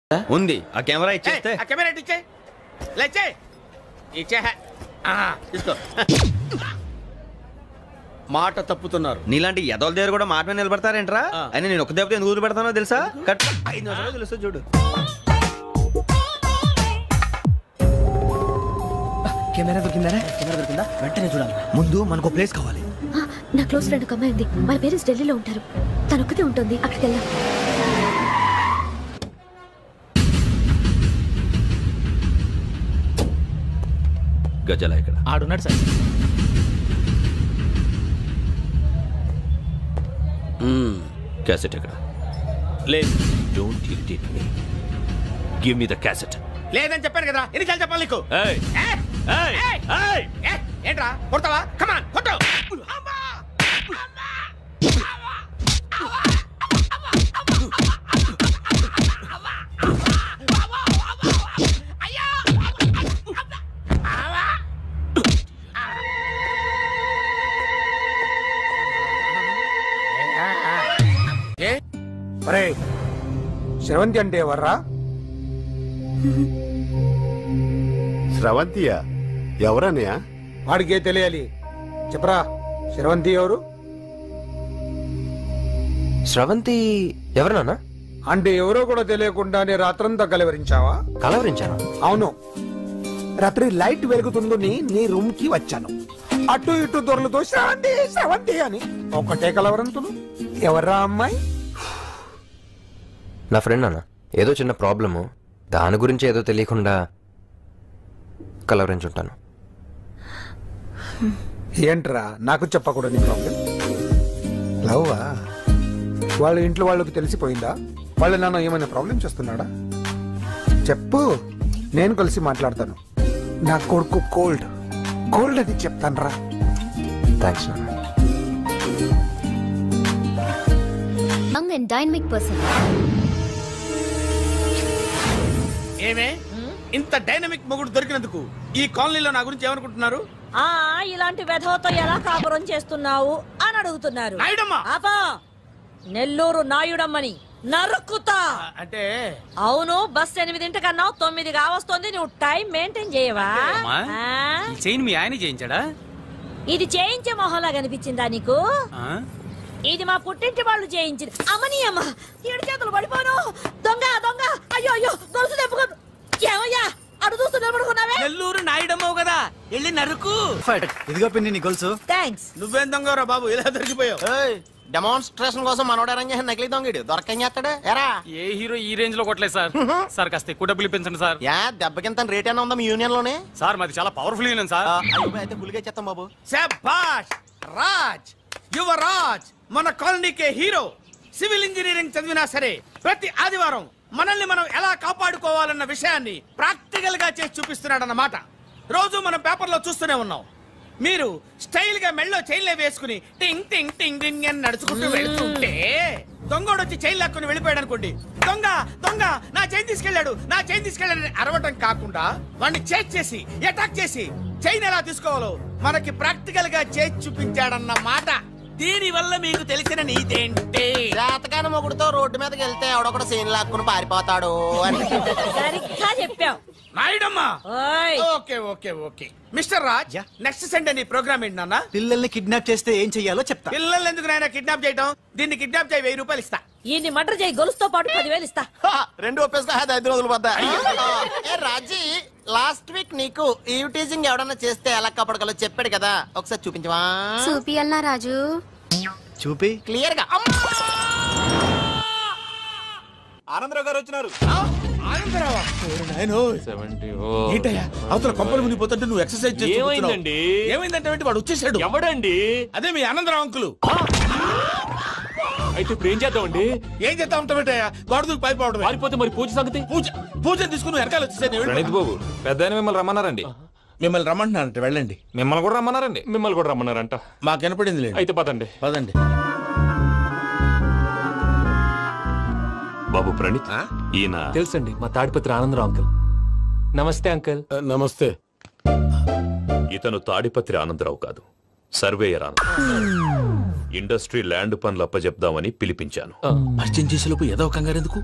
ఉంది. ఆ కెమెరా ఇచ్చేస్తే ఆ కెమెరా ఇచ్చే లేచే ఇచ్చే తీసుకో. మాట తప్పుతున్నారు. నీలాంటి ఎదల దగ్గర కూడా మాట మీద నిలబడతారేంట్రా? అని నేను ఒక దెబ్బతో ఎందుకు పెడతానో తెలుసా? కట్ 5 నిమిషాలు తెలుసు చూడు. కెమెరా దొరికిందా? వెంటనే చూడాలి. ముందు మనకు ప్లేస్ కావాలి. నా క్లోజ్ ఫ్రెండ్ ఒక అమ్మాయి ఉంది. వాళ్ళ పేరెంట్స్ ఢిల్లీలో ఉంటారు. తను ఒక్కతే ఉంటుంది. అక్కడికి వెళ్దాం. గజల ఇక్కడ ఆడున్నాడు సార్. క్యాసెట్ ఎక్కడ? లేదు. Don't irritate me. Give me the cassette. లేదని చెప్పాను కదా, ఎన్నిసార్లు చెప్పాలి నీకు? ఏయ్ ఏయ్ ఏయ్ ఏంట్రా కొడతావా? కమాన్ కొట్టు. శ్రవంతి అంటే ఎవర్రా? స్రవంతియా? ఎవరన్నయ్య? వాడికే తెలియాలి. చెప్పరా, శ్రవంతి ఎవరు? స్రవంతి ఎవరు నాన్న? అంటే ఎవరో కూడా తెలియకుండానే రాత్రంతా కలవరించావా? కలవరించాను. అవును, రాత్రి లైట్ వెలుగుతుందని నీ రూమ్ కి వచ్చాను. అటు ఇటు దొరలతో శ్రవంతి శ్రవంతి అని ఒకటే కలవరంతులు. ఎవర్రా అమ్మాయి? నా ఫ్రెండ్ నాన్న. ఏదో చిన్న ప్రాబ్లము, దాని గురించి ఏదో తెలియకుండా కలవరించుంటాను. ఏంట్రా నాకు చెప్పకూడని ప్రాబ్లం? లవ్వా? వాళ్ళ ఇంట్లో వాళ్ళకి తెలిసిపోయిందా? వాళ్ళ నాన్న ఏమైనా ప్రాబ్లం చేస్తున్నాడా? చెప్పు, నేను కలిసి మాట్లాడతాను. నా కొడుకు కోల్డ్ కోల్డ్ అది చెప్తాను రా. థ్యాంక్స్ నాన్న. Young and dynamic person. ఏమే ఇంత డైనమిక్ మొగుడు దొరికినందుకు ఈ కాలనీలో నా గురించి ఏమనుకుంటున్నారు? ఇలాంటి వెధవతో ఎలా కాపురం చేస్తున్నావు అని అడుగుతున్నారు. నాయుడమ్మ. ఆపా, నెల్లూరు నాయుడమ్మని నరుక్కుతా. అంటే అవును, బస్ 8:00 9 కావస్తుంది. నువ్వు టైం మెయింటైన్ చేయవా? చైన్ మీ ఆయన చేయించాడా? ఇది చేయించే మొహంలా కనిపించిందా నీకు? ఇది మా పుట్టింటి వాళ్ళు చేయించింది. అమ్మని అమ్మ, 7 చేతులు పడిపోను. దొంగ దొంగ, అయ్యో అయ్యో, గొలుసు తెప్పుకో. ఏమయ్యా అడు చూస్తూ నిలబడుకున్నావే? నెల్లూరు నాయుడమ్మవు కదా, వెళ్ళి నరుకు. ఇదిగో పిన్ని నీ గొలుసు. థ్యాంక్స్. నువ్వేం దొంగరా బాబు, ఇలా దొరికిపోయావు? డెమాన్స్ట్రేషన్ కోసం మనోడు అరేంజ్ చేసిన నకిలీ దొంగడు దొరకం చేస్తాడు. ఎరా ఏ హీరో ఈ రేంజ్ లో కొట్టలేదు సార్. సార్ కాస్త ఎక్కువ డబ్బులు ఇప్పించండి సార్. యా దెబ్బకింత రేట్ అయినా ఉందా మీ యూనియన్ లోనే? సార్ మాది చాలా పవర్ఫుల్ యూనియన్ సార్. అయితే గులిగా చేస్తాం బాబు. శభాష్ రాజ్, యువరాజ్ మన కాలనీకే హీరో. సివిల్ ఇంజనీరింగ్ చదివినా సరే ప్రతి ఆదివారం మనల్ని మనం ఎలా కాపాడుకోవాలన్న విషయాన్ని ప్రాక్టికల్ గా చేసి చూపిస్తున్నాడన్నమాట. రోజు మనం పేపర్లో చూస్తూనే ఉన్నాం. మీరు స్టైల్ గా మెళ్ళో చైన్లే వేసుకుని టింగ్ టింగ్ టింగ్ టింగ్ అని నడుచుకుంటూ వెళ్తుంటే దొంగోడు వచ్చి చైన్ లాక్కుని వెళ్ళిపోయాడు అనుకోండి. దొంగ దొంగ నా చైన్ తీసుకెళ్లాడు, నా చైన్ తీసుకెళ్లాడని అరవటం కాకుండా వాడిని చేజ్ చేసి అటాక్ చేసి చైన్ ఎలా తీసుకోవాలో మనకి ప్రాక్టికల్ గా చేసి చూపించాడన్న మాట. దీని వల్ల మీకు తెలిసిన నీతేంటి? జాతకాన మొగుడుతో రోడ్డు మీదకి వెళ్తే ఎవడొకడు సీన్ లాక్కుని పారిపోతాడు అని. సరిగ్గా చెప్పావు నాయుడమ్మా. Okay okay okay mister Raj, next Sunday నీ ప్రోగ్రామ్ ఏంటి నాన్న? పిల్లల్ని కిడ్నాప్ చేస్తే ఏం చెయ్యాలో చెప్తా. పిల్లల్ని ఎందుకు నాయన కిడ్నాప్ చేయటం? దీన్ని కిడ్నాప్ చేయి, 1000 రూపాయలు ఇస్తా. ఈయన్ని మర్డర్ చేయి, గొలుసుతో పాటు 10,000 ఇస్తా. 2 ఒప్పేసుకో, 5 రోజులు పడ్డా. రాజీ, లాస్ట్ వీక్ నీకు ఈవ్ టీజింగ్ ఎవడన్నా చేస్తే ఎలా కాపాడగలో చెప్పాడు కదా, ఒకసారి చూపించవా? చూపియల్నా రాజు? చూపి క్లియర్ గా. ఆనందరావు గారు వచ్చినారు. ఆనందరావా? ఏంటయ్యా అవతల కొంపలు మునిగిపోతుంటే నువ్వు ఎక్సర్సైజ్ చేస్తున్నావు? ఏమైందంటే వాడు వచ్చేసాడు. ఎవడండి? అదే మీ ఆనందరావు అంకులు. అయితే ఇప్పుడు ఏం చేద్దామండి? ఏం చేస్తా ఉంటావేటయ్యా, గొడవకు పైపోవడం. పారిపోతే మరి పూజ సంగతి? పూజ తీసుకుని వెనకాల వచ్చేసాను. ప్రణీత్ బాబు, పెద్ద మిమ్మల్ని రమ్మన్నారండి. మిమ్మల్ని రమ్మంటున్నారంట, వెళ్ళండి. మిమ్మల్ని కూడా రమ్మన్నారండి. మిమ్మల్ని కూడా రమ్మన్నారంట. మాకు వినపడింది లేదు. అయితే పదండి. పదండి. బాబు ప్రణీత్, ఈయన తెలుసండి, మా తాడిపత్రి ఆనందరావు అంకుల్. నమస్తే అంకుల్. నమస్తే. ఇతను తాడిపత్రి ఆనందరావు కాదు, సర్వేయర్ ఆనందరావు. ఇండస్ట్రీ ల్యాండ్ పనులు అప్పచెప్దామని పిలిపించాను. పరిచయం చేసేలోపు ఏదో కంగారు ఎందుకు?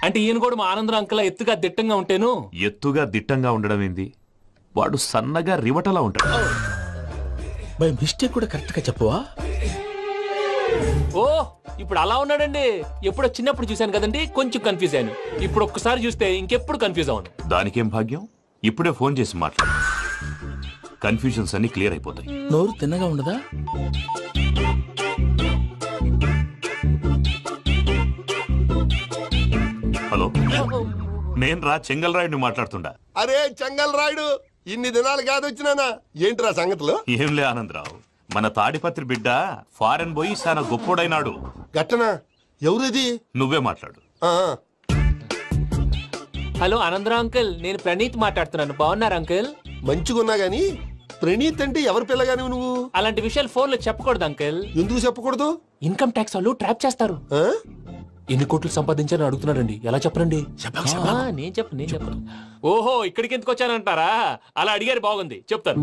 అంటే ఈయన కూడా మా ఆనందరావు అంకుల్ ఎత్తుగా దిట్టంగా ఉంటేను. ఎత్తుగా దిట్టంగా ఉండడం ఏంది? వాడు సన్నగా రివటలా ఉంటాడు. బై మిస్టేక్ కూడా కరెక్ట్ గా చెప్పవా? ఓ ఇప్పుడు అలా ఉన్నాడండి. ఎప్పుడో చిన్నప్పుడు చూశాను కదండి, కొంచెం కన్ఫ్యూజ్ అయ్యాను. ఇప్పుడు ఒక్కసారి చూస్తే ఇంకెప్పుడు కన్ఫ్యూజ్ అవ్వను. దానికేం భాగ్యం, ఇప్పుడే ఫోన్ చేసి మాట్లాడు. కన్ఫ్యూజన్స్ అన్ని క్లియర్ అయిపోతాయి. నోరు తిన్నగా ఉండదా? హలో, నేను రా చెంగల్ రాయుడిని మాట్లాడుతుండా. అరే చెంగల్ రాయుడు, ఇన్ని దినాలు కాదు వచ్చినానా? ఏంట్రా సంగతులు? ఏంలే ఆనందరావు, మన తాడిపత్రి బిడ్డ ఫారెన్ పోయి చాలా గొప్పోడైనాడు. గట్టనా? ఎవరిది? నువ్వే మాట్లాడు. హలో ఆనందరావు అంకుల్, నేను ప్రణీత్ మాట్లాడుతున్నాను. బాగున్నారు అంకుల్? మంచిగున్నా గాని ప్రణీత్ అంటే ఎవరి పిల్లగాని నువ్వు? అలాంటి విషయాలు ఫోన్ లో చెప్పకూడదు అంకుల్. ఎందుకు చెప్పకూడదు? ఇన్కమ్ ట్యాక్స్ వాళ్ళు ట్రాప్ చేస్తారు. ఎన్ని కోట్లు సంపాదించాలని అడుగుతున్నారండి, ఎలా చెప్పరండి? నేను చెప్పను. ఓహో, ఇక్కడికి ఎందుకు వచ్చానంటారా? అలా అడిగారు, బాగుంది, చెప్తాను.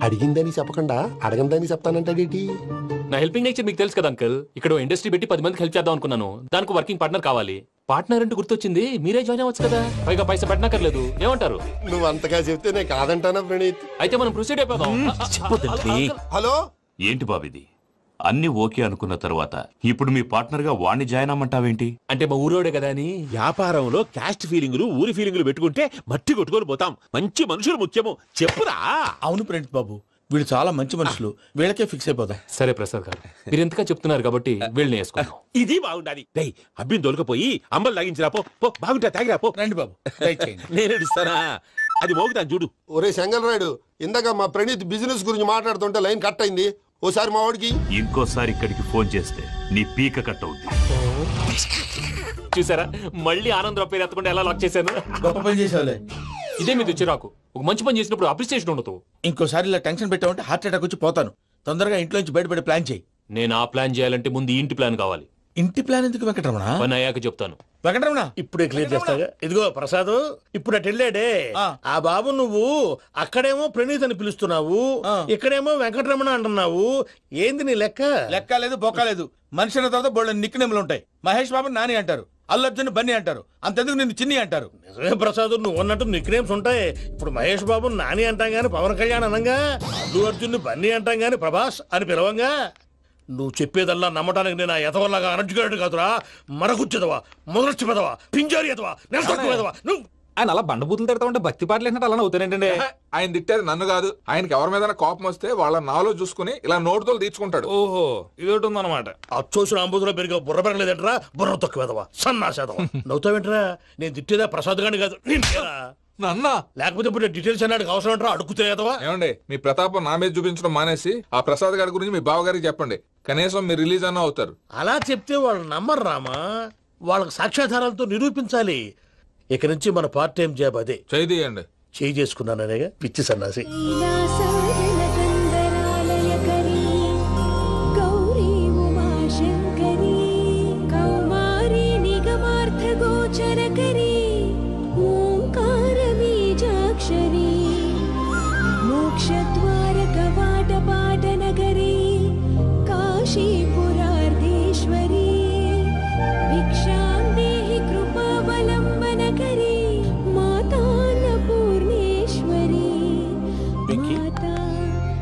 అడిగిందని చెప్పకుండా అడగందని చెప్తానంటాడేటి? నా హెల్పింగ్ నేచర్ మీకు తెలుసు కదా అంకుల్. ఇక్కడ ఇండస్ట్రీ పెట్టి 10 మందికి హెల్ప్ చేద్దాం అనుకున్నాను. దానికి వర్కింగ్ పార్ట్నర్ కావాలి. పార్ట్నర్ అంటే గుర్తొచ్చింది, మీరే జాయిన్ అవ్వచ్చు కదా, పైగా పైసా పెట్టనక్కర్లేదు. ఏమంటారు? నువ్వు అంతగా చెప్తే నేను కాదంటానా ప్రణీత్? అయితే మనం ప్రొసీడ్ అయిపోదాం. హలో, ఏంటి బాబిది? అన్ని ఓకే అనుకున్న తర్వాత ఇప్పుడు మీ పార్ట్నర్ గా వాణ్ణి జాయిన్ అమ్మంటావేంటి? అంటే మా ఊరోడే కదా అని. వ్యాపారంలో క్యాస్ట్ ఫీలింగులు, ఊరి ఫీలింగులు పెట్టుకుంటే మట్టి కొట్టుకొని పోతాం. మంచి మనుషులు ముఖ్యము. చెప్పురా. అవును ప్రణీత్ బాబు, వీళ్ళు చాలా మంచి మనుషులు, వీళ్ళకే ఫిక్స్ అయిపోతాం. సరే ప్రసాద్ గారు, మీరు ఎంతగా చెప్తున్నారు కాబట్టి వీళ్ళని వేసుకుంటాం. ఇది బాగుండాలి. అబ్బిని దొలకపోయి అంబలు తాగించిరా పో. బాగుంటా, తాగిరా పో. రండి బాబు, నేను ఇస్తానా? అది మోగుతాను చూడు. ఒరే చెంగల్ రాయుడు, ఇందాక మా ప్రణీత్ బిజినెస్ గురించి మాట్లాడుతుంటే లైన్ కట్ అయింది. ఓసారి మా వాడికి ఇంకోసారి ఇక్కడికి ఫోన్ చేస్తే నీ పీక కట్ అవుతుంది. చూసారా, మళ్ళీ ఆనందరావు పేరు ఎత్తకుండా ఎలా లాక్ చేశాను. గొప్ప పని చేసేవాళ్ళే. ఇదే మీద చిరాకు. ఒక మంచి పని చేసినప్పుడు అప్రిసియేషన్ ఉండదు. ఇంకోసారి ఇలా టెన్షన్ పెట్టామంటే హార్ట్ అటాక్ వచ్చి పోతాను. తొందరగా ఇంట్లో నుంచి బయటపడే ప్లాన్ చేయి. నేను ఆ ప్లాన్ చేయాలంటే ముందు ఇంటి ప్లాన్ కావాలి. ఇంటి ప్లాన్ ఎందుకు వెంకటరమణ? పని అయ్యాక చెప్తాను. వెంకటరమణ ఇప్పుడే క్లియర్ చేస్తాగా. ఇదిగో ప్రసాద్, ఇప్పుడు అటు వెళ్ళాడే ఆ బాబు, నువ్వు అక్కడేమో ప్రణీత్ అని పిలుస్తున్నావు, ఇక్కడేమో వెంకటరమణ అంటున్నావు. ఏంది నీ లెక్క? లెక్క లేదు, బొక్క లేదు. మనిషి అన్న తర్వాత బోళ్ళ నిక్నెములు ఉంటాయి. మహేష్ బాబు నాని అంటారు, అల్లు అర్జున్ బన్నీ అంటారు, అంతెందుకు నిన్ను చిన్ని అంటారు. నిజమే ప్రసాద్, నువ్వు అన్నట్టు నిక్నేమ్స్ ఉంటాయి. ఇప్పుడు మహేష్ బాబు నాని అంటాం గాని పవన్ కళ్యాణ్ అనంగా, అల్లు అర్జున్ బన్నీ అంటాం గాని ప్రభాస్ అని పిలవంగా. నువ్వు చెప్పేదల్లా నమ్మటానికి నేను ఎతవల్లాగా అనర్జుకేటెడ్ కాదురా. మరగుచ్చదవా, మొదలచ్చి పెదవా, పింజారి ఎదవా, నెలసొక్కుదవా నువ్వు. ఆయన అలా బండబూతులు తిడతా ఉంటే భక్తి పాటలు ఏంటంటే అలా అవుతానంటే. ఆయన తిట్టేది నన్ను కాదు, ఆయనకి ఎవరి మీద కోపం వస్తే వాళ్ళ నాలో చూసుకుని ఇలా నోటుతో తీర్చుకుంటాడు. ఓహో, ఇదొకటి ఉందన్నమాట. అచ్చోసిన అంబుధులో పెరిగే బుర్ర పెరగలేదంటరా, బుర్ర తొక్కువేదవా, సన్నాసేదవా. నవ్వుతావేంటరా? నేను తిట్టేదా ప్రసాద్ గాని కాదు, నన్న. లేకపోతే ఇప్పుడు డీటెయిల్స్ అన్నాడు అవసరం అంటారా? అడుగుతాయేదవా. ఏమండి, మీ ప్రతాపం నా మీద చూపించడం మానేసి ఆ ప్రసాద్ గారి గురించి మీ బావగారికి చెప్పండి. కనీసం మీరు రిలీజ్ అన్న అవుతారు. అలా చెప్తే వాళ్ళు నమ్మరు రామా. వాళ్ళకి సాక్ష్యాధారాలతో నిరూపించాలి. ఇక నుంచి మన పార్ట్ టైం జాబ్ అదే. చేయండి. చేయి చేసుకున్నాననేగా పిచ్చి సన్నాసి.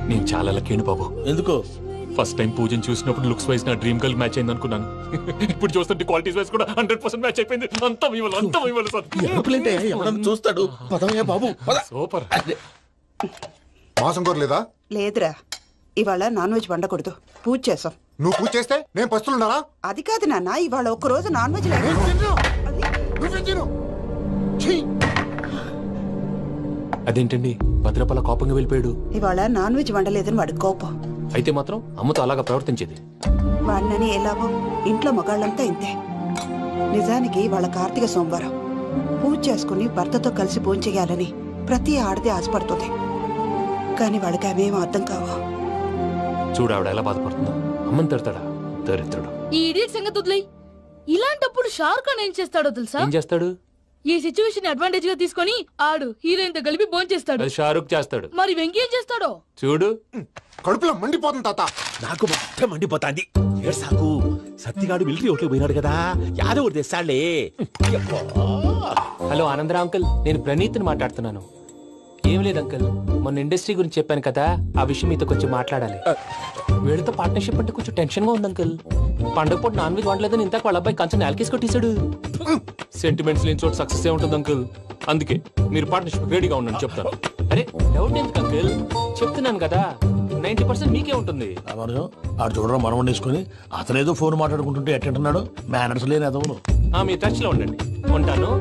నేను చాలా లక్కీని బాబు. ఎందుకు? ఫస్ట్ టైం పూజను చూసినప్పుడు లుక్స్ వైజ్ నా డ్రీమ్ గర్ల్ మ్యాచ్ అయింది అనుకున్నాను. ఇప్పుడు చూస్తుంటే క్వాలిటీస్ వైజ్ కూడా 100% మ్యాచ్ అయిపోయింది. అంతా చూస్తాడు. బాబు సూపర్. మాసం కోరలేదా? లేదురా, ఇవాళ నాన్ వెజ్ వండకూడదు, పూజ చేసాం. నువ్వు పూజ చేస్తే నేను పస్తులున్నానా? అది కాదు నాన్న, ఇవాళ ఒక్కరోజు నాన్ వెజ్ లేదు. అదేంటండి భద్రపల కోపంగా వెళ్ళిపోయాడు? ఇవాళ నాన్ వెజ్ వండలేదని వాడి కోపం. అయితే మాత్రం అమ్మతో అలాగా ప్రవర్తించేది. వాడినని ఎలాగో ఇంట్లో మగాళ్ళంతా ఇంతే. నిజానికి వాళ్ళ కార్తీక సోమవారం పూజ చేసుకుని భర్తతో కలిసి పూజ చేయాలని ప్రతి ఆడది ఆశపడుతుంది. కానీ వాడికి అవేమో అర్థం కావు. చూడు ఆవిడ ఎలా బాధపడుతుందో. అమ్మని తిడతాడా దరిద్రుడు. ఈ ఇడియట్ సంగతి వదిలేయ్. ఇలాంటప్పుడు షారుఖ్ ఖాన్ ఏం చేస్తాడో తెలుసా? ఏం చేస్తాడు? ఈ సిచ్యువేషన్ అడ్వాంటేజ్ గా తీసుకొని ఆడు హీరోయిన్ తో కలిపి బోన్ చేస్తాడు. షారుఖ్ చేస్తాడు. మరి వెంకీ ఏం చేస్తాడో చూడు. కడుపులో మండిపోతుంది తాత. నాకు మొత్తం మండిపోతాంది. సాకు సత్తిగాడు మిలిటరీ ఓట్లు పోయినాడు కదా, యాదవ్ ఒకటి తెస్తాడులే. హలో ఆనందరా అంకుల్, నేను ప్రణీత్ని మాట్లాడుతున్నాను. ఏం లేదు అంకుల్, మొన్న ఇండస్ట్రీ గురించి చెప్పాను కదా, ఆ విషయం మీతో కొంచెం మాట్లాడాలి. వీళ్ళతో పార్ట్నర్షిప్ అంటే కొంచెం టెన్షన్ గా ఉంది అంకుల్. పండుగ పూట నాన్ వెజ్ వండలేదని ఇంతకు వాళ్ళ అబ్బాయి కంచెం నేలకేసి కొట్టేశాడు. సెంటిమెంట్స్ లేని చోట సక్సెస్ ఏ ఉంటుంది అంకుల్. అందుకే మీరు పార్ట్నర్షిప్ రెడీగా ఉండండి చెప్తాను. అరే డౌట్ ఎందుకు అంకుల్, చెప్తున్నాను కదా 90% మీకే ఉంటుంది. ఆడు చూడడం మనం వండేసుకుని అతనేదో ఫోన్ మాట్లాడుకుంటుంటే ఎట్టంటున్నాడు, మేనర్స్ లేని అదవును. మీ టచ్ లో ఉండండి, ఉంటాను.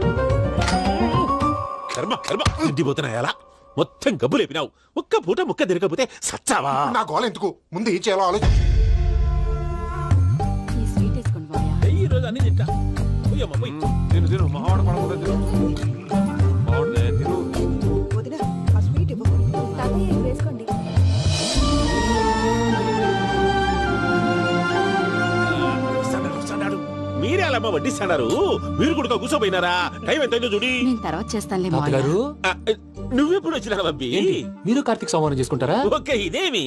కర్మ కర్మ తిండిపోతున్నా ఎలా మొత్తం గబ్బు లేపినావు. ఒక్క పూట ముక్క తిరగకపోతే సచ్చావా? నా గోల ఎందుకు, ముందు ఈ చేయాలో ఆలోచి. ఈ రోజు అన్ని తింటా. వేసుకోండి. మీరే అలా వడ్డిస్తున్నారు, మీరు కూడా కూర్చోపోయినారా? టైం ఎంతైందో చూడి. తర్వాత చేస్తానులే నువ్వెప్పుడు వచ్చినా బంబి? మీరు కార్తీక్ సంహారం చేసుకుంటారా? ఓకే, ఇదేమి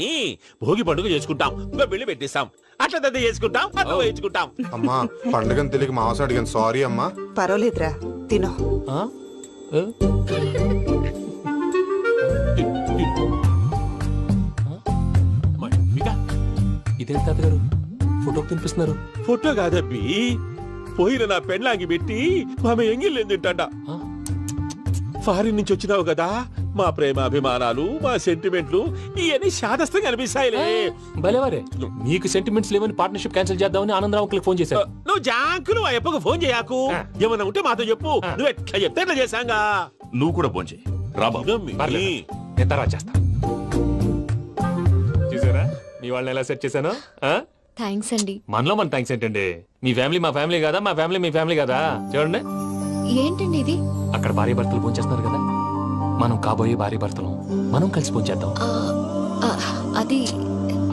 భోగి పండుగ చేసుకుంటాం, ఇంకా పెళ్లి పెట్టేస్తాం, అట్లా దద్ద చేసుకుంటాం, అట్లా వేయించుకుంటాం. అమ్మా పండుగని తెలియక మాంసం అడిగాను, సారీ అమ్మా. పర్వాలేదురా, తినో. ఇదేంటి తాతగారు ఫోటోకి తినిపిస్తున్నారు? ఫోటో కాదబ్బి, పోయిన నా పెళ్ళాంగి పెట్టి ఆమె ఎంగిల్లేం తింటాడ. ఫారిన్ నుంచి వచ్చినావు కదా, మా ప్రేమ అభిమానాలు, మా సెంటిమెంట్లు ఇవన్నీ శాదస్తంగా అనిపిస్తాయిలే. భలేవారే, మీకు సెంటిమెంట్స్ లేవని పార్ట్నర్షిప్ క్యాన్సిల్ చేద్దామని ఆనందరావు అంకుల్ ఫోన్ చేశారు. నువ్వు జాంకులు ఆ ఎప్పకు ఫోన్ చేయకు, ఏమన్నా ఉంటే మాతో చెప్పు. నువ్వు ఎట్లా చెప్తే ఎట్లా చేశాంగా. నువ్వు కూడా ఫోన్ చేయి రాబా. నేను తర్వాత చేస్తా. చూసారా మీ వాళ్ళని ఎలా సెట్ చేశాను? థ్యాంక్స్ అండి. మనలో మన థ్యాంక్స్ ఏంటండి, మీ ఫ్యామిలీ మా ఫ్యామిలీ కదా, మా ఫ్యామిలీ మీ ఫ్యామిలీ కదా. చూడండి ఏంటండి ఇది? అక్కడ భార్య భర్తలు ఫోన్ చేస్తున్నారు కదా, మనం కాబోయే భార్య భర్తలు మనం కలిసి ఫోన్ చేద్దాం. అది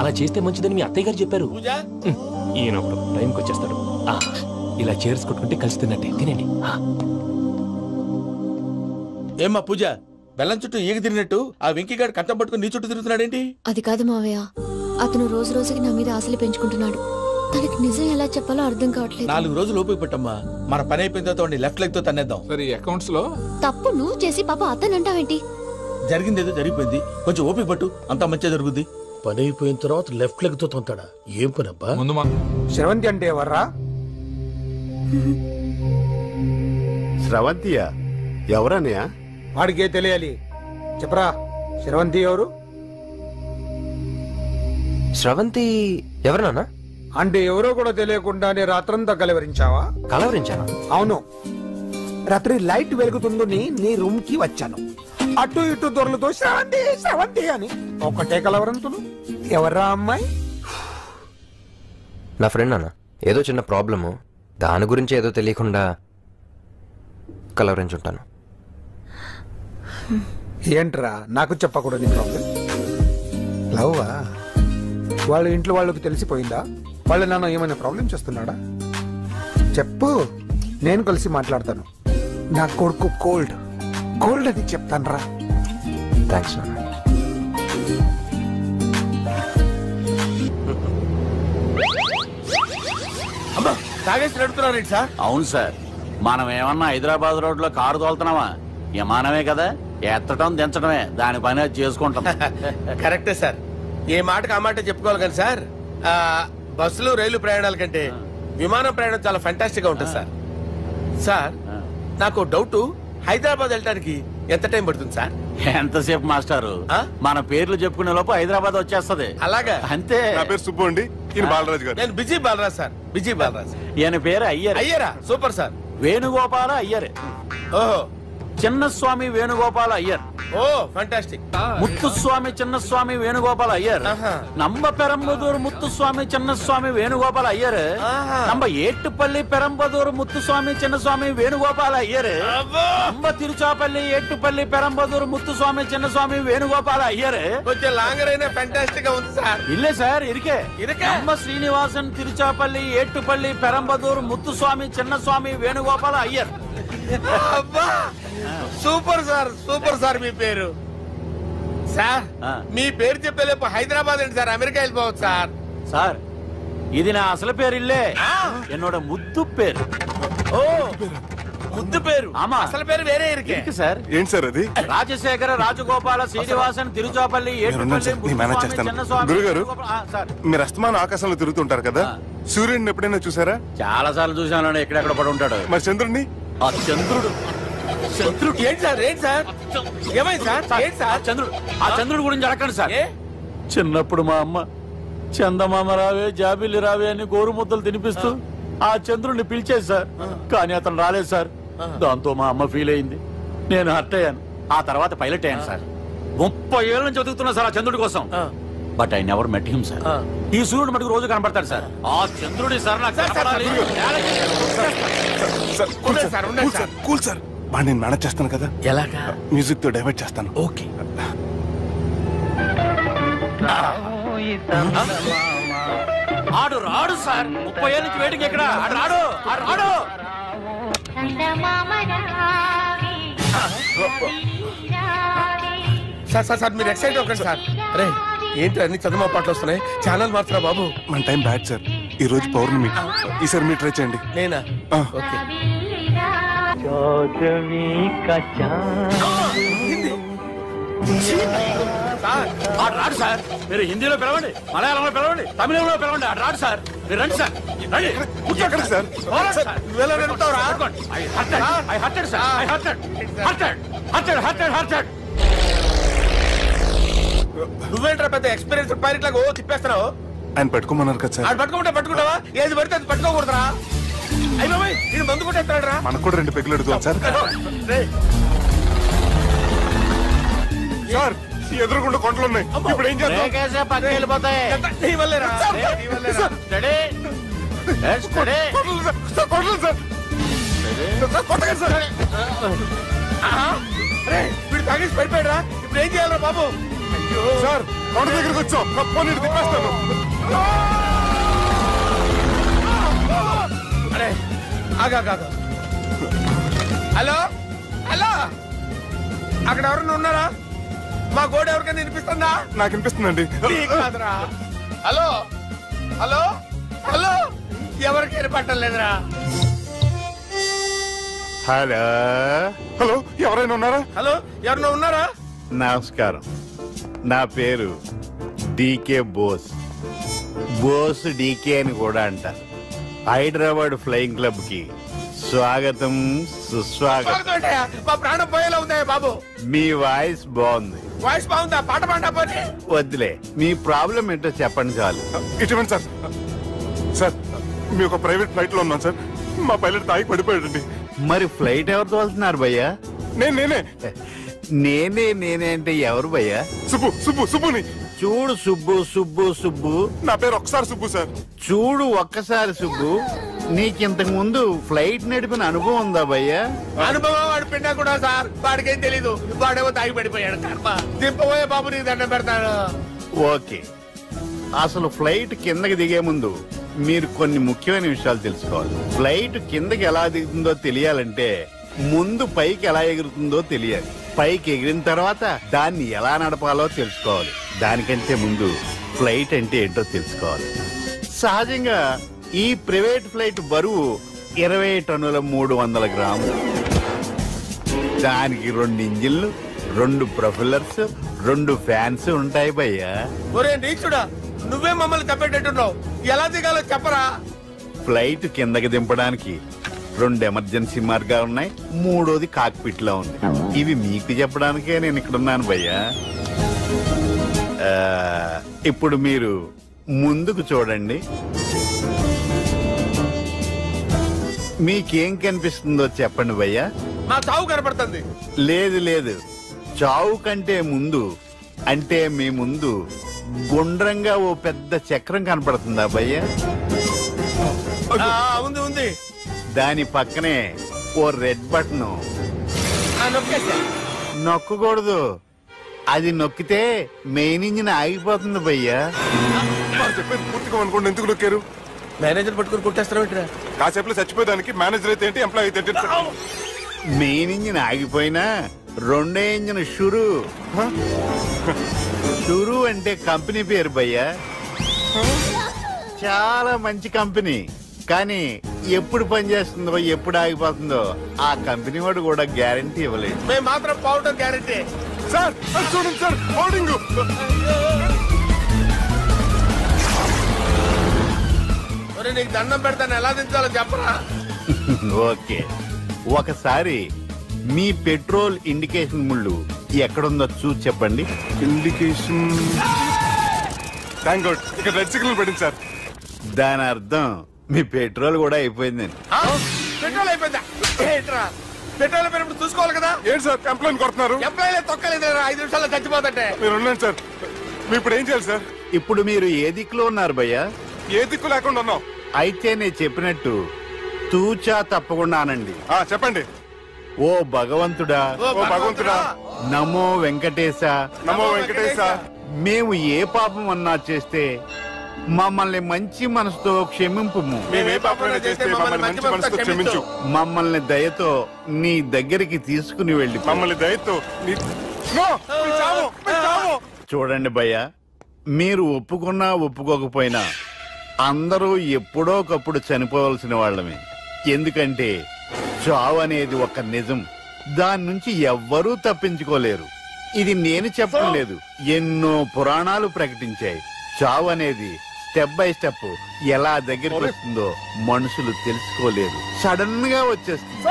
అలా చేస్తే మంచిదని మీ అత్తయ్య గారు చెప్పారు. ఈయన ఒకడు టైంకి వచ్చేస్తాడు. ఇలా చేర్స్ కొట్టుకుంటే కలిసి తిన్నట్టే, తినండి. ఏమ్మా పూజ, బెల్లం చుట్టూ ఈగ తిరిగినట్టు ఆ వెంకీగాడు కంటం పట్టుకుని నీ చుట్టూ తిరుగుతున్నాడేంటి? అది కాదు మావయ్య, అతను రోజు రోజుకి నా మీద ఆశలు పెంచుకుంటున్నాడు. తనకి నిజం ఎలా చెప్పాలో అర్థం కావట్లేదు. 4 రోజులు ఓపిక పట్టమ్మా, మన పని అయిపోయిన తర్వాత లెఫ్ట్ లెగ్ తో తన్నేద్దాం. సరే అకౌంట్స్ లో తప్పు నువ్వు చేసి పాప అతను అంటావేంటి? జరిగిందేదో జరిగిపోయింది, కొంచెం ఓపిక పట్టు, అంతా మంచిగా జరుగుద్ది. పని అయిపోయిన తర్వాత లెఫ్ట్ లెగ్ తో తొంతాడా? ఏం పని అబ్బా? శ్రవంతి అంటే ఎవర్రా? శ్రవంతియా? ఎవరన్నయ్యా? వాడికే తెలియాలి, చెప్పరా. శ్రవంతి ఎవరు? శ్రవంతి ఎవరు నాన్న? అంటే ఎవరో కూడా తెలియకుండానే రాత్రంతా కలవరించావా? కలవరించాను. అవును, రాత్రి లైట్ వెలుగుతుందని నీ రూమ్ కి వచ్చాను. అటు ఇటు దొరలతో శ్రవంతి శ్రవంతి అని ఒకటే కలవరంతులు. ఎవర్రా అమ్మాయి? నా ఫ్రెండ్ నాన్న, ఏదో చిన్న ప్రాబ్లము, దాని గురించి ఏదో తెలియకుండా కలవరించుంటాను. ఏంట్రా నాకు చెప్పకూడదు నీ ప్రాబ్లం? లవ్వా? వాళ్ళ ఇంట్లో వాళ్ళకి తెలిసిపోయిందా? వాళ్ళ నాన్న ఏమైనా ప్రాబ్లం చేస్తున్నాడా? చెప్పు, నేను కలిసి మాట్లాడతాను. నా కొడుకు కోల్డ్ కోల్డ్ అని చెప్తాను రా. థ్యాంక్స్ నాన్న. అమ్మా తాగేసి నడుపుతున్నారేంటి సార్? అవును సార్, మనం ఏమన్నా హైదరాబాద్ రోడ్ లో కారు తోలుతున్నామా? విమానమే కదా, ఎత్తడం దించడమే దాని పని అది చేసుకుంటాం. కరెక్టే సార్, ఏ మాటకు ఆ మాట చెప్పుకోవాలి కానీ సార్, బస్సులు రైలు ప్రయాణాల కంటే విమానం ప్రయాణం చాలా ఫెంటాస్టిక్ గా ఉంటుంది సార్. సార్ నాకు డౌట్, హైదరాబాద్ వెళ్ళడానికి ఎంత టైం పడుతుంది సార్? ఎంతసేపు మాస్టారు, మన పేర్లు చెప్పుకునే లోపు హైదరాబాద్ వచ్చేస్తది. అలాగా? అంతే. నా పేరు సుబ్బు అండి, ఈయన బాలరాజు గారు. నేను busy Balaraj sir, busy Balaraj. ఈయన పేరు అయ్యర్. అయ్యరా? Super sir. వేణుగోపాల అయ్యర్. ఓహో, చిన్నస్వామి వేణుగోపాల అయ్యర్. Oh fantastic. ముత్తుస్వామి చిన్నస్వామి వేణుగోపాల అయ్యర్. நம்ம பெரம்பதூர் முத்துசுவாமி சின்னசுவாமி வேணுகோபால் ஐயர். நம்ம ஏட்டுப்பள்ளி பெரம்பதூர் முத்துசுவாமி சின்னசுவாமி வேணுகோபால் ஐயர். நம்ம తిరుచాపల్లి ఏట్టుపల్లి పెరంబదూర్ ముత్తుస్వామి చిన్నస్వామి వేణుగోపాల అయ్యర్. కొంచెం లాంగర్ అయినా ఫంటాస్టిక్ గా ఉంది సార్. ఇల్లే సార్ ఇరికే. நம்ம శ్రీనివాసన్ తిరుచాపల్లి ఏట్టుపల్లి పెరంబదూర్ ముత్తుస్వామి చిన్నస్వామి వేణుగోపాల అయ్యర్. అబ్బా సూపర్ సార్, సూపర్ సార్. మీ పేరు సార్, మీ పేరు చెప్పేలేపు హైదరాబాద్ అండి సార్, అమెరికా వెళ్ళిపోవచ్చు సార్. సార్ ఇది నా అసలు పేరు ఇల్లే, என்னோட ముద్దు పేరు. ఓ ముద్దు పేరు, అసలు పేరు వేరే ఇருக்கு సార్. ఏంటి సార్ అది? రాజశేఖర రాజగోపాల శ్రీనివాసన్ తిరుచాపల్లి గురుగారు, మీరు అస్తమానం ఆకాశంలో తిరుగుతుంటారు కదా, సూర్యుడిని ఎప్పుడైనా చూసారా? చాలా సార్లు చూసాను, ఎక్కడెక్కడ పడి ఉంటాడు. మరి చంద్రుడిని? ఆ చంద్రుడు ఏంటి సార్, ఏంటి సార్, ఏమైంది సార్, ఏంటి సార్? చంద్రుడు, ఆ చంద్రుడి గురించి అడగండి సార్. చిన్నప్పుడు మా అమ్మ చందమామ రావే జాబిల్లి రావే అని గోరు ముద్దలు తినిపిస్తూ ఆ చంద్రుడిని పిలిచేది సార్, కానీ అతను రాలేదు సార్. దాంతో మా అమ్మ ఫీల్ అయింది, నేను హర్ట్ అయ్యాను. ఆ తర్వాత పైలట్ అయ్యాను సార్. 30 ఏళ్ళ నుంచి చదువుతున్నా సార్ ఆ చంద్రుడి కోసం. But I never met him sir. ఈ సూర్యుడు మటుకు రోజు కనబడతాడు సార్. ఆ చంద్రుడి సార్ నాకు కూల్ సార్, నేను మేనేజ్ చేస్తాను కదా. ఎలాగా? మ్యూజిక్ తో డైవర్ట్ చేస్తాను. ఓకే. ఆడు రాడు సార్, 30 ఏళ్ళ నుంచి వేడికి ఎక్కడ రాడు, రాడు. సార్ సార్ సార్ మీరు ఎక్సైట్ అవ్వకండి సార్. అరే ఏంటి అన్ని చదువు పాటలు వస్తున్నాయి, ఛానల్ మార్చరా బాబు. మన టైం బ్యాడ్ సార్, ఈ రోజు పౌర్ణమి. ఈసారి మీరు ట్రై చేయండి. నేనా? ఓకే. రాడు సార్, మీరు హిందీలో పిలవండి, మలయాళంలో పిలవండి, తమిళంలో పిలవండి, ఆడు రాడు సార్. మీరు రండి సార్, రండి కూర్చోకండి సార్. నువ్వేంట్రా పెద్ద ఎక్స్పీరియన్స్ పైరెట్ లాగా ఓ తిప్పేస్తున్నావు? ఆయన పట్టుకోమన్నారు కదా సార్. ఆడు పట్టుకుంటే పట్టుకుంటావా? ఏది పడితే అది పట్టుకోకూడదురా. అయ్యి బాబాయ్ ఇది మందు కొట్టేస్తాడు రా. మనకు కూడా 2 పెగ్గులు అడుగుతాం సార్. సార్ ఎదురుకుండా కొండలు ఉన్నాయి, ఇప్పుడు ఏం చేద్దాం? పక్కకి వెళ్ళిపోతాయి. నీ వల్లేరా. వీడు తాగేసి పడిపోయాడు రా. ఇప్పుడు ఏం చేయాలరా బాబు? అయ్యో సార్, కొండ దగ్గరికి వచ్చాం, పోనీ తిప్పేస్తాను. అరే ఆగా. హలో హలో, అక్కడ ఎవరన్నా ఉన్నారా? మా గోడ ఎవరికైనా వినిపిస్తుందా? నాకు వినిపిస్తుందండి. హలో హలో హలో, ఎవరికి వినపట్టం లేదురా. హలో హలో, ఎవరైనా ఉన్నారా? హలో ఎవరైనా ఉన్నారా? నమస్కారం, నా పేరు డీకే బోస్. బోస్ డీకే అని కూడా అంటారు. హైదరాబాద్ ఫ్లయింగ్ క్లబ్ కి స్వాగతం, సుస్వాగతం. మా ప్రాణం పోయేలా ఉందా బాబు? మీ వాయిస్ బాగుంది. వాయిస్ బాగుందా? పాట పాడా పోనీ. వద్దులే, మీ ప్రాబ్లం ఏంటో చెప్పండి చాలు. ఇటువంటి సార్, సార్ మీ ఒక ప్రైవేట్ ఫ్లైట్ లో ఉన్నాం సార్, మా పైలట్ తాగి పడిపోయాడండి. మరి ఫ్లైట్ ఎవరు తోలుతున్నారు భయ్యా? నేనే అంటే ఎవరు భయ్యా? సుబ్బుని చూడు. సుబ్బు నా పేరు ఒకసారి సుబ్బు సార్. చూడు ఒక్కసారి సుబ్బు, నీకింతకు ముందు ఫ్లైట్ నడిపిన అనుభవం ఉందా భయ్యా? అనుభవం వాడు పిండా కూడా సార్, వాడికేం తెలీదు. వాడేమో తాగి పడిపోయాడు. కర్మ దింపబోయే బాబు నీకు దండం పెడతాడు. ఓకే, అసలు ఫ్లైట్ కిందకి దిగే ముందు మీరు కొన్ని ముఖ్యమైన విషయాలు తెలుసుకోవాలి. ఫ్లైట్ కిందకి ఎలా దిగుతుందో తెలియాలంటే ముందు పైకి ఎలా ఎగురుతుందో తెలియాలి. పైకి ఎగిరిన తర్వాత దాన్ని ఎలా నడపాలో తెలుసుకోవాలి. దానికంటే ముందు ఫ్లైట్ అంటే ఏంటో తెలుసుకోవాలి. సహజంగా ఈ ప్రైవేట్ ఫ్లైట్ బరువు 20 టన్నుల 300 గ్రాములు. దానికి 2 ఇంజిన్లు, 2 ప్రొఫెల్లర్స్, 2 ఫ్యాన్స్ ఉంటాయి భయ్యా. ఒరే నీచుడా, నువ్వే మమ్మల్ని తప్పేటట్టున్నావు. ఎలా దిగాలో చెప్పరా? ఫ్లైట్ కిందకి దింపడానికి 2 ఎమర్జెన్సీ మార్గాలు ఉన్నాయి, 3వది కాక్పిట్ లో ఉంది. ఇవి మీకు చెప్పడానికే నేను ఇక్కడున్నాను భయ్యా. ఇప్పుడు మీరు ముందుకు చూడండి. మీకేం కనిపిస్తుందో చెప్పండి భయ్యా. నా చావు కనపడుతుంది. లేదు, చావు కంటే ముందు, అంటే మీ ముందు గుండ్రంగా ఓ పెద్ద చక్రం కనపడుతుందా భయ్యా? ఉంది. దాని పక్కనే ఓ రెడ్ బటన్. నొక్కకూడదు, అది నొక్కితే మెయిన్ ఇంజిన్ ఆగిపోతుంది భయ్యా. పూర్తిగా అనుకోండి, ఎందుకు నొక్కారు? మేనేజర్ పట్టుకుని కుట్టేస్తారా? కాసేపులో చచ్చిపోయేదానికి మేనేజర్ అయితే ఏంటి, ఎంప్లాయ్ అయితే ఏంటి? మెయిన్ ఇంజిన్ ఆగిపోయినా రెండో ఇంజిన్ షురు. షురు అంటే కంపెనీ పేరు భయ్యా. చాలా మంచి కంపెనీ. కానీ ఎప్పుడు పనిచేస్తుందో ఎప్పుడు ఆగిపోతుందో ఆ కంపెనీ వాడు కూడా గ్యారంటీ ఇవ్వలేదు. మేము మాత్రం పౌడర్ గ్యారంటీ. సార్ చూడండి సార్, పౌడింగ్. నీకు దండం పెడతాను, ఎలా దించాలో చెప్పరా? ఓకే, ఒకసారి మీ పెట్రోల్ ఇండికేషన్ ముళ్ళు ఎక్కడుందో చూసి చెప్పండి. ఇండికేషన్ థ్యాంక్ గాడ్, ఇక్కడ రెడ్ సిగ్నల్ పెట్టింది సార్. దాని అర్థం మీ పెట్రోల్ కూడా అయిపోయిందండి. పెట్రోల్ అయిపోయిందా? పెట్రోల్ అయిపోయినప్పుడు చూసుకోవాలి కదా. ఏంటి సార్ కంప్లైంట్ కొడుతున్నారు? ఎంప్లాయీ తొక్కలేదు, 5 నిమిషాల్లో చచ్చిపోతుంటే. మీరు ఉండండి సార్, మీరు ఇప్పుడు ఏం చేయాలి సార్? ఇప్పుడు మీరు ఏ దిక్కులో ఉన్నారు భయ్యా? ఏ దిక్కు లేకుండా ఉన్నాం. అయితే నేను చెప్పినట్టు తూచా తప్పకుండా అనండి. చెప్పండి. ఓ భగవంతుడా, ఓ భగవంతుడా, నమో వెంకటేశ, నమో వెంకటేశ. మేము ఏ పాపం అన్నా చేస్తే మమ్మల్ని మంచి మనసుతో క్షమింపు. మమ్మల్ని దయతో నీ దగ్గరికి తీసుకుని వెళ్ళి. మమ్మల్ని దయతో చూడండి భయ్యా, మీరు ఒప్పుకున్నా ఒప్పుకోకపోయినా అందరూ ఎప్పుడో ఒకప్పుడు చనిపోవలసిన వాళ్ళమే. ఎందుకంటే చావు అనేది ఒక నిజం, దాని నుంచి ఎవ్వరూ తప్పించుకోలేరు. ఇది నేను చెప్పడం లేదు, ఎన్నో పురాణాలు ప్రకటించాయి. చావు అనేది స్టెప్ బై స్టెప్ ఎలా దగ్గరికి వస్తుందో మనుషులు తెలుసుకోలేరు, సడన్ గా వచ్చేస్తుంది.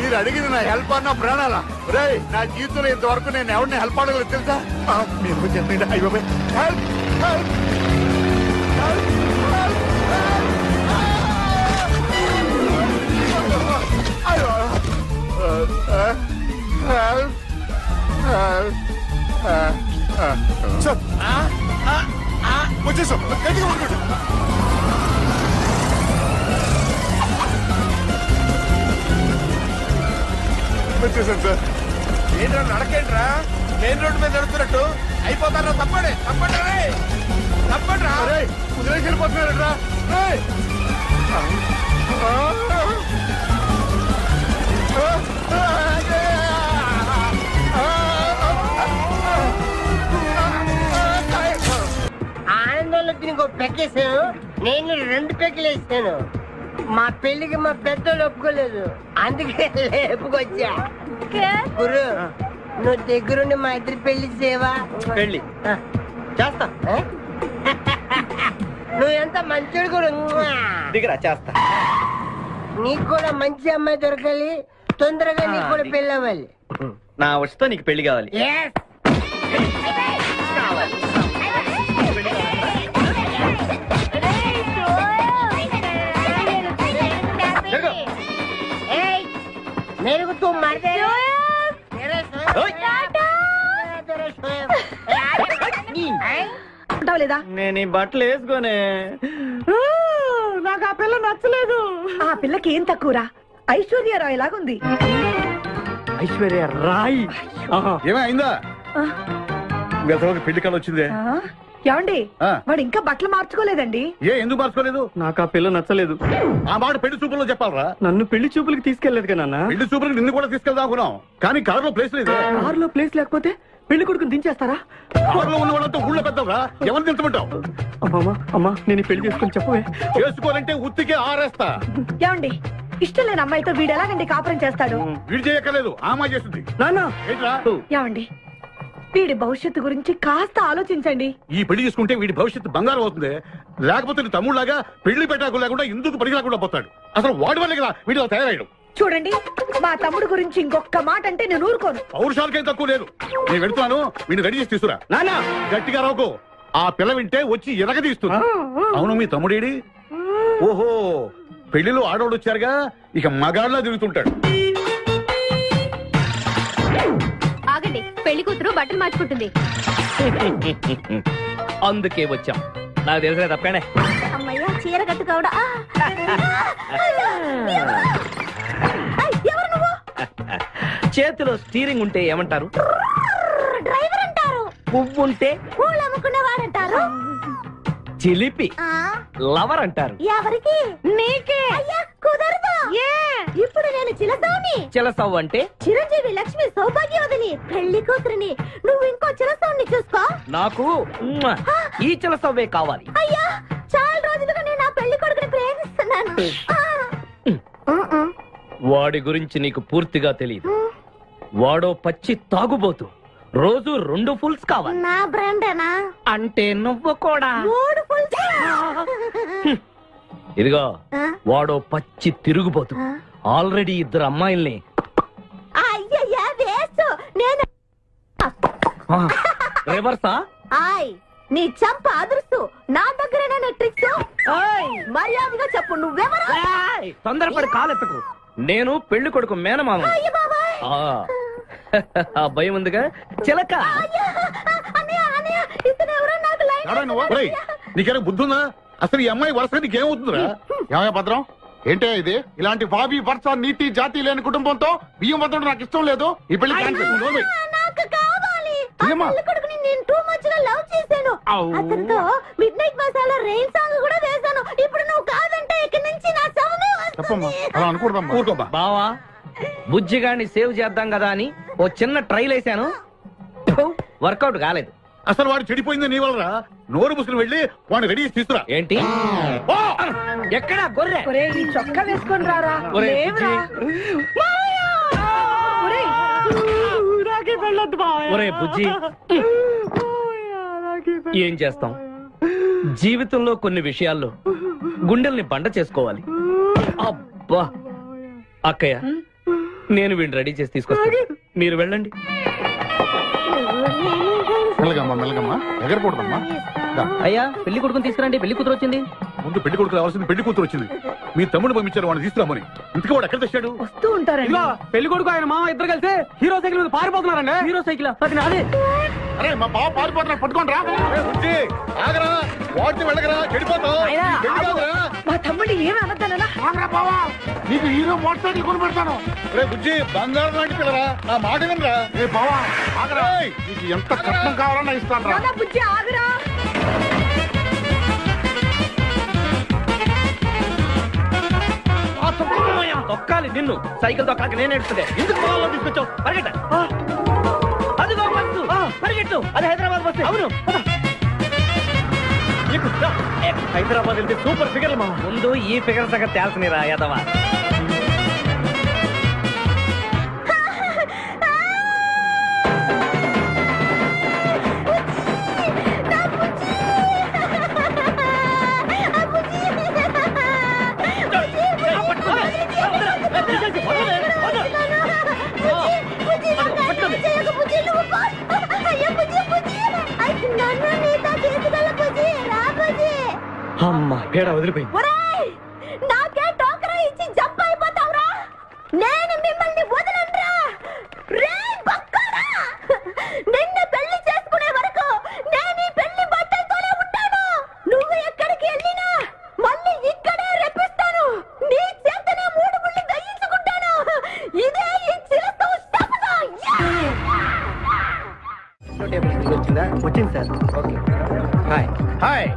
మీరు అడిగింది నా హెల్ప్ అన్న ప్రాణాలా? రే, నా జీవితంలో ఇంతవరకు నేను ఎవరిని హెల్ప్ అడగలేదు తెలుసా? మీరు చెప్పండి. అయ్యో హెల్ప్ హెల్ప్ వచ్చేసాం. వచ్చేసాను సార్. ఏంట్రా నడకేంట్రా? మెయిన్ రోడ్డు మీద నడుస్తున్నట్టు అయిపోతారా? తప్పండి తప్పండి తప్పండి రా. కుదిరేసి వెళ్ళిపోతున్నారా? ఆనందంలో దీనికి ఒక పెక్కేసాను, నేను 2 పెక్కలు వేసాను. మా పెళ్లికి మా పెద్దలు ఒప్పుకోలేదు, అందుకే లేపుకొచ్చా. గురు, నువ్వు దగ్గరుండి మా ఇద్దరి పెళ్లి చేయవా? పెళ్లి చేస్తా. నువ్వు ఎంత మంచోడు గురు. దిగరా, చేస్తా. నీకు కూడా మంచి అమ్మాయి దొరకాలి, తొందరగా నీకు కూడా పెళ్లి అవ్వాలి. నా వస్తే నీకు పెళ్లి కావాలి. मेरे को तुम मार दे। లేదా నేను ఈ బట్టలు వేసుకోనే, నాకు ఆ పిల్ల నచ్చలేదు. ఆ పిల్లకి ఏం తక్కువరా? ఐశ్వర్య రాయ్ లాగుంది. ఐశ్వర్య రాయ్ ఏమైందా? పెళ్లి కాలం వచ్చిందే. ఏమండి, వాడు ఇంకా బట్టలు మార్చుకోలేదండి. ఎందుకు మార్చుకోలేదు? నాకు ఆ పిల్ల నచ్చలేదు. ఆ మాట పెళ్లి చూపుల్లో చెప్పాలరా? నన్ను పెళ్లి చూపులకి తీసుకెళ్లేదు కదా. పెళ్లి చూపులకి నిన్ను కూడా తీసుకెళ్దాం అనుకున్నాం, కానీ కారులో ప్లేస్ లేదు. కారులో ప్లేస్ లేకపోతే పెళ్లి కొడుకుని దించేస్తారా? కారులో ఉన్న వాళ్ళంతా ఊళ్ళో పెద్దవరా, ఎవరు దించమంటావు? అమ్మా నేను పెళ్లి చేసుకుని చెప్పవే. చేసుకోవాలంటే ఉత్తికే ఆరేస్తా. ఏమండి, ఇష్టం లేని అమ్మాయితో వీడు ఎలాగండి కాపురం చేస్తాడు? వీడు చేయక్కర్లేదు, ఆ అమ్మాయి చేస్తుంది. ఏమండి, వీడి భవిష్యత్తు గురించి కాస్త ఆలోచించండి. ఈ పెళ్లి చేసుకుంటే వీడి భవిష్యత్తు బంగారం అవుతుంది. లేకపోతే తమ్ముళ్లాగా పెళ్లి పెట్టాకు లేకుండా ఇందుకు పడికి లేకుండా పోతాడు. అసలు వాడి వల్లే కదా వీడిలో తయారయ్యాడు. చూడండి, మా తమ్ముడు గురించి ఇంకొక మాట అంటే నేను ఊరుకోను. పౌరుషాలకేం తక్కువ లేదు. నేను వెళ్తున్నాను, వీడిని రెడీ చేసి తీసుకురా. నానా గట్టిగా రావుకో, ఆ పిల్ల వింటే వచ్చి ఎరగదీస్తుంది. అవును, మీ తమ్ముడేడి? ఓహో, పెళ్లిలో ఆడవాళ్ళు వచ్చారుగా, ఇక మగాళ్ళ తిరుగుతుంటాడు. ఆగండి, పెళ్లి కూతురు బట్టలు మార్చుకుంటుంది. అందుకే వచ్చాం. నాకు తెలిసిన తప్పేనే. అమ్మయ్య, చీర కట్టుకోవడా? ఎవరు నువ్వు? చేతిలో స్టీరింగ్ ఉంటే ఏమంటారు? డ్రైవర్ అంటారు. పువ్వు ఉంటే పూలు అమ్ముకునేవాడంటారు. చిలిపి లవర్ అంటారు. ఎవరికి? నీకే. అయ్యా కుదరదు. ఇప్పుడు నేను చిలసౌని. చిలసౌ అంటే చిరంజీవి లక్ష్మి సౌభాగ్యవతిని పెళ్లి కూతురిని. నువ్వు ఇంకో చిలసౌని చూసుకో. నాకు ఈ చిలసౌవే కావాలి. అయ్యా చాలా రోజులుగా నేను ఆ పెళ్లి కొడుకుని ప్రేమిస్తున్నాను. వాడి గురించి నీకు పూర్తిగా తెలియదు. వాడో పచ్చి తాగుబోతు. రోజు 2 ఫుల్స్ కావాలి. నా బ్రాండేనా? అంటే నువ్వు కూడా. 3 ఫుల్స్. ఇదిగో వాడో పచ్చి తిరుగుబోతు. ఆల్రెడీ 2 అమ్మాయిల్ని. అయ్యయ్యా వేస్ట్. నేను రివర్సా? ఆయ్ నీ చంప అదురుస్తూ నా దగ్గరేనా ట్రిక్స్? మర్యాదగా చెప్పు నువ్వెవరు? తొందరపడి కాలెత్తకు. నేను పెళ్లి కొడుకు మేనమామ. ఆ భయం ఉందిగా చిలక. నీకేనా బుద్ధుందా? అసలు ఈ అమ్మాయి వరుస నీకేమవుతుందిరా? ఏమయ్య భద్రం, ఏంటే ఇది? ఇలాంటి బాబీ వరుస నీతి జాతి లేని కుటుంబంతో బియ్యం భద్రం నాకు ఇష్టం లేదు. ఈ పెళ్లి క్యాన్సిల్. నాకు కావాలి. పెళ్లి కొడుకుని నేను టూ మచ్ గా లవ్ చేశాను. అతనితో mid night masala rain song కూడా వేశాను. ఇప్పుడు నువ్వు కాదంటే ఇక్కడి నుంచి నా శవమే వస్తుంది. బావా బుజ్జిగాన్ని సేవ్ చేద్దాం కదా అని ఓ చిన్న ట్రైల్ వేసాను. వర్కౌట్ కాలేదు. అసలు వాడు చెడిపోయింది నీ వల్ల. నోరు ముసులు వెళ్ళి వాడిని రెడీ చేసి తీసుకురా. ఏంటి? ఎక్కడా గొర్రె? ఈ చొక్కా వేసుకొని రారా. ఒరే బుజ్జి, ఏం చేస్తాం? జీవితంలో కొన్ని విషయాల్లో గుండెల్ని బండ చేసుకోవాలి. అబ్బా అక్కయ్య, నేను వీడిని రెడీ చేసి తీసుకొస్తాను. మీరు వెళ్ళండి. మెల్లగమ్మా మెల్లగమ్మా, ఎగరకూడదమ్మా. అయ్యా పెళ్లి కొడుకుని తీసుకురండి. పెళ్లి కూతురు వచ్చింది. ముందు పెళ్లి కొడుకు రావాల్సింది పెళ్లి కూతురు వచ్చింది. మీ తమ్ముడు పంపించారు వాడిని తీసుకురామని. ఇంతకీ వాడు ఎక్కడ తెచ్చాడు? వస్తూ ఉంటారండి. పెళ్లి కొడుకు ఆయన మామ ఇద్దరు కలిసి హీరో సైకిల్ మీద పారిపోతున్నారండి. హీరో సైకిల్ అది నాదే. అరే మా బావ పారిపోతున్నాడు, పట్టుకోండి రా. ఆగరా, వాడిని వెళ్ళగరా, చెడిపోతావు. మా తమ్ముడు ఏమి అనద్దనా? నీకు హీరో మోటార్ సైకిల్ కొని పెడతాను. రే బుజ్జి, బంగారం లాంటి పిల్లరా, నా మాట వినరా. రే బావా ఆగరా, నీకు ఎంత కట్నం కావాలన్నా ఇస్తాను రా. బుజ్జి ఆగరా. తొక్కాలి నిన్ను. సైకిల్ తొక్కడానికి నేను ఎడుతుంటే ఎందుకు పొలంలో తీసుకొచ్చావు? పరిగెట్ట. అదిగో బస్సు, పరిగెట్టు. అది హైదరాబాద్ బస్సు. అవును, హైదరాబాద్ వెళ్తే సూపర్ ఫిగర్ మా. ముందు ఈ ఫిగర్ సగం తేల్చనిరా యాదవా. అమ్మా పేడ వదిలిపోయింది. నాకే టోకరా ఇచ్చి జంప్ అయిపోతావురా. నేను మిమ్మల్ని వదలనురా. రే బక్కరా, నిన్ను పెళ్లి చేసుకునే వరకు నేను ఈ పెళ్లి బట్టలతోనే ఉంటాను. నువ్వు ఎక్కడికి వెళ్ళినా మళ్ళీ ఇక్కడే రెప్పిస్తాను. నీ చేతనే 3 ముళ్ళు దయించుకుంటాను. ఇదే ఈ చిరతో శపథం. వచ్చిందా? వచ్చింది sir. Okay. Hi hi.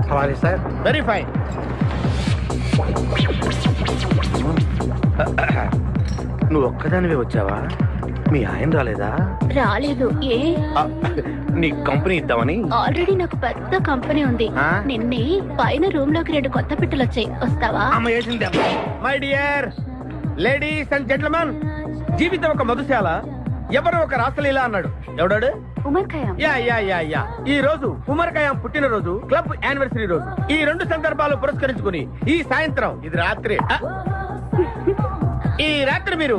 How are you sir? Very fine. నువ్వు ఒక్కదానివే వచ్చావా? మీ ఆయన రాలేదా? రాలేదు. ఏ? నీ కంపెనీ ఇద్దామని. ఆల్రెడీ నాకు పెద్ద కంపెనీ ఉంది. నిన్నే పైన రూమ్ లోకి 2 కొత్త పిట్టలు వచ్చాయి. వస్తావా? My dear ladies and gentlemen, జీవితం ఒక మధుశాల, ఎవరో ఒక రాసలీలా అన్నాడు. ఎవడాడు? Omar Khayyam. Yeah yeah yeah yeah. ఈ రోజు ఉమర్ ఖయాం పుట్టినరోజు, క్లబ్ యానివర్సరీ రోజు. ఈ 2 సందర్భాలు పురస్కరించుకుని ఈ సాయంత్రం, ఇది రాత్రి, ఈ రాత్రి మీరు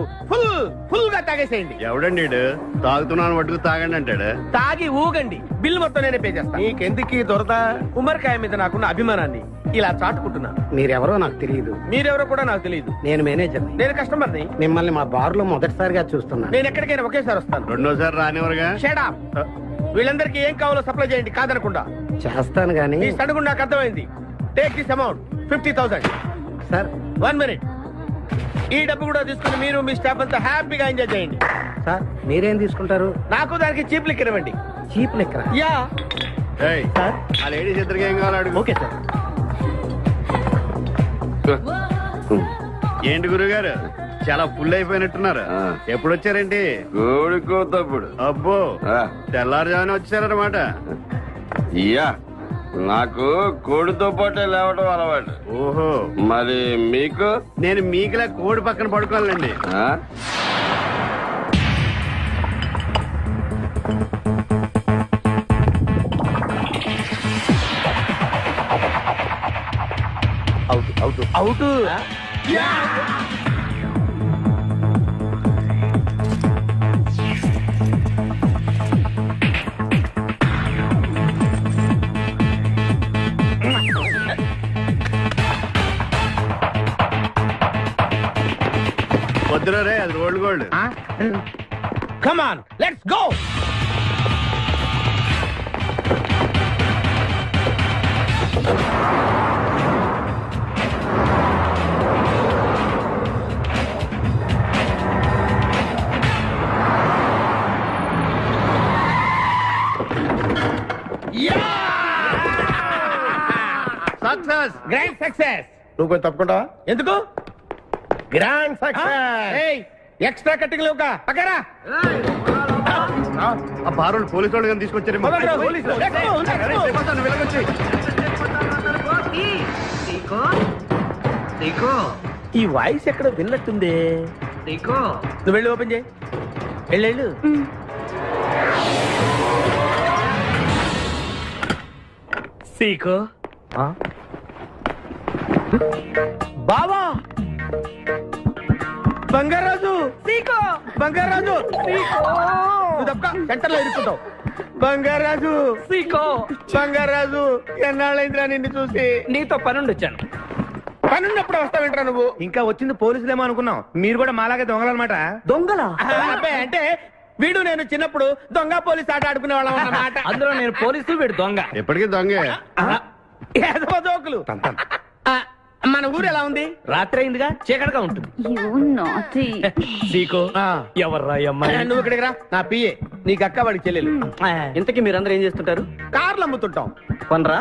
ఫుల్ గా తాగేసేయండి. ఎవడండి తాగుతున్నాను మటుకు తాగండి అంటాడు. తాగి ఊగండి, బిల్ మొత్తం నేనే పే చేస్తాను. నీకెందుకు దొరద? ఉమర్ ఖయాం మీద నాకున్న అభిమానాన్ని ఇలా చాటుకుంటున్నాను. మీరెవరో నాకు తెలియదు. మీరెవరో కూడా నాకు తెలియదు. నేను మేనేజర్. నేను కస్టమర్ని. మిమ్మల్ని మా బార్ లో మొదటిసారిగా చూస్తున్నా. నేను ఎక్కడికైనా ఒకేసారి వస్తాను. రెండోసారి రానివరగా. Shut up. వీళ్ళందరికీ ఏం కావాలో సప్లై చేయండి, కాదనకుండా. చేస్తాను గానీ ఈ సడుగు నాకు అర్థమైంది. Take this amount 50,000. Sir 1 minute. ఈ డబ్బు కూడా తీసుకుని మీరు మీ స్టాఫ్ అంతా హ్యాపీగా ఎంజాయ్ చేయండి. సార్ మీరేం తీసుకుంటారు? నాకు దానికి చీప్ లిక్కర్ ఇవ్వండి. Cheap liquor? యా. ఆ లేడీస్ ఇద్దరికి ఏం కావాలి అడుగు. Okay sir. ఏంటి గురుగారు చాలా ఫుల్ అయిపోయినట్టున్నారు. ఎప్పుడు వచ్చారేంటి? కోడికోతప్పుడు. అబ్బో తెల్లారుజామున వచ్చారన్నమాట. ఇయ్యా నాకు కోడితో పాటే లేవడం అలవాటు. ఓహో మరి మీకు? నేను మీకులా కోడి పక్కన పడుకోవాలండి. Out out out. వద్దురా రే, అది rolled gold. Come on let's go. Success, grand success. నువ్వు కొంచెం తప్పకుండా ఎందుకు? Grand success. ఎక్స్ట్రా కట్టింగ్ లేవుగా పక్కరా. ఆ బారోళ్ళు పోలీసు వాళ్ళు కానీ తీసుకొచ్చారేమో. ఈ వాయిస్ ఎక్కడ విన్నట్టుంది. నువ్వు వెళ్ళి ఓపెన్ చేయి. వెళ్ళు. సీకో బావా బంగారాజు. సీకో బంగారాజు. నువ్వు తప్ప సెంటర్ లో ఇరుక్కుంటావు. బంగారాజు సీకో బంగారాజు ఎన్నాళ్ళైందిరా నిన్ను చూసి. నీతో పనుండి వచ్చాను. పనున్నప్పుడు వస్తావేంట్రా నువ్వు? ఇంకా వచ్చింది పోలీసులేమో అనుకున్నాం. మీరు కూడా మాలాగే దొంగలన్నమాట. దొంగల అంటే వీడు నేను చిన్నప్పుడు దొంగ పోలీస్ ఆట ఆడుకునే వాళ్ళం అన్నమాట. అందులో నేను పోలీసు, వీడు దొంగ. ఎప్పటికీ దొంగే. జోకులు. మన ఊరు ఎలా ఉంది? రాత్రి అయిందిగా, చీకటిగా ఉంటుంది. సీకో ఎవర్రా అమ్మాయి? నువ్వు ఇక్కడికి రా. నా పిఏ, నీకు అక్క వాడికి చెల్లెలు. ఇంతకీ మీరందరూ ఏం చేస్తుంటారు? కార్లు అమ్ముతుంటాం. కొనరా?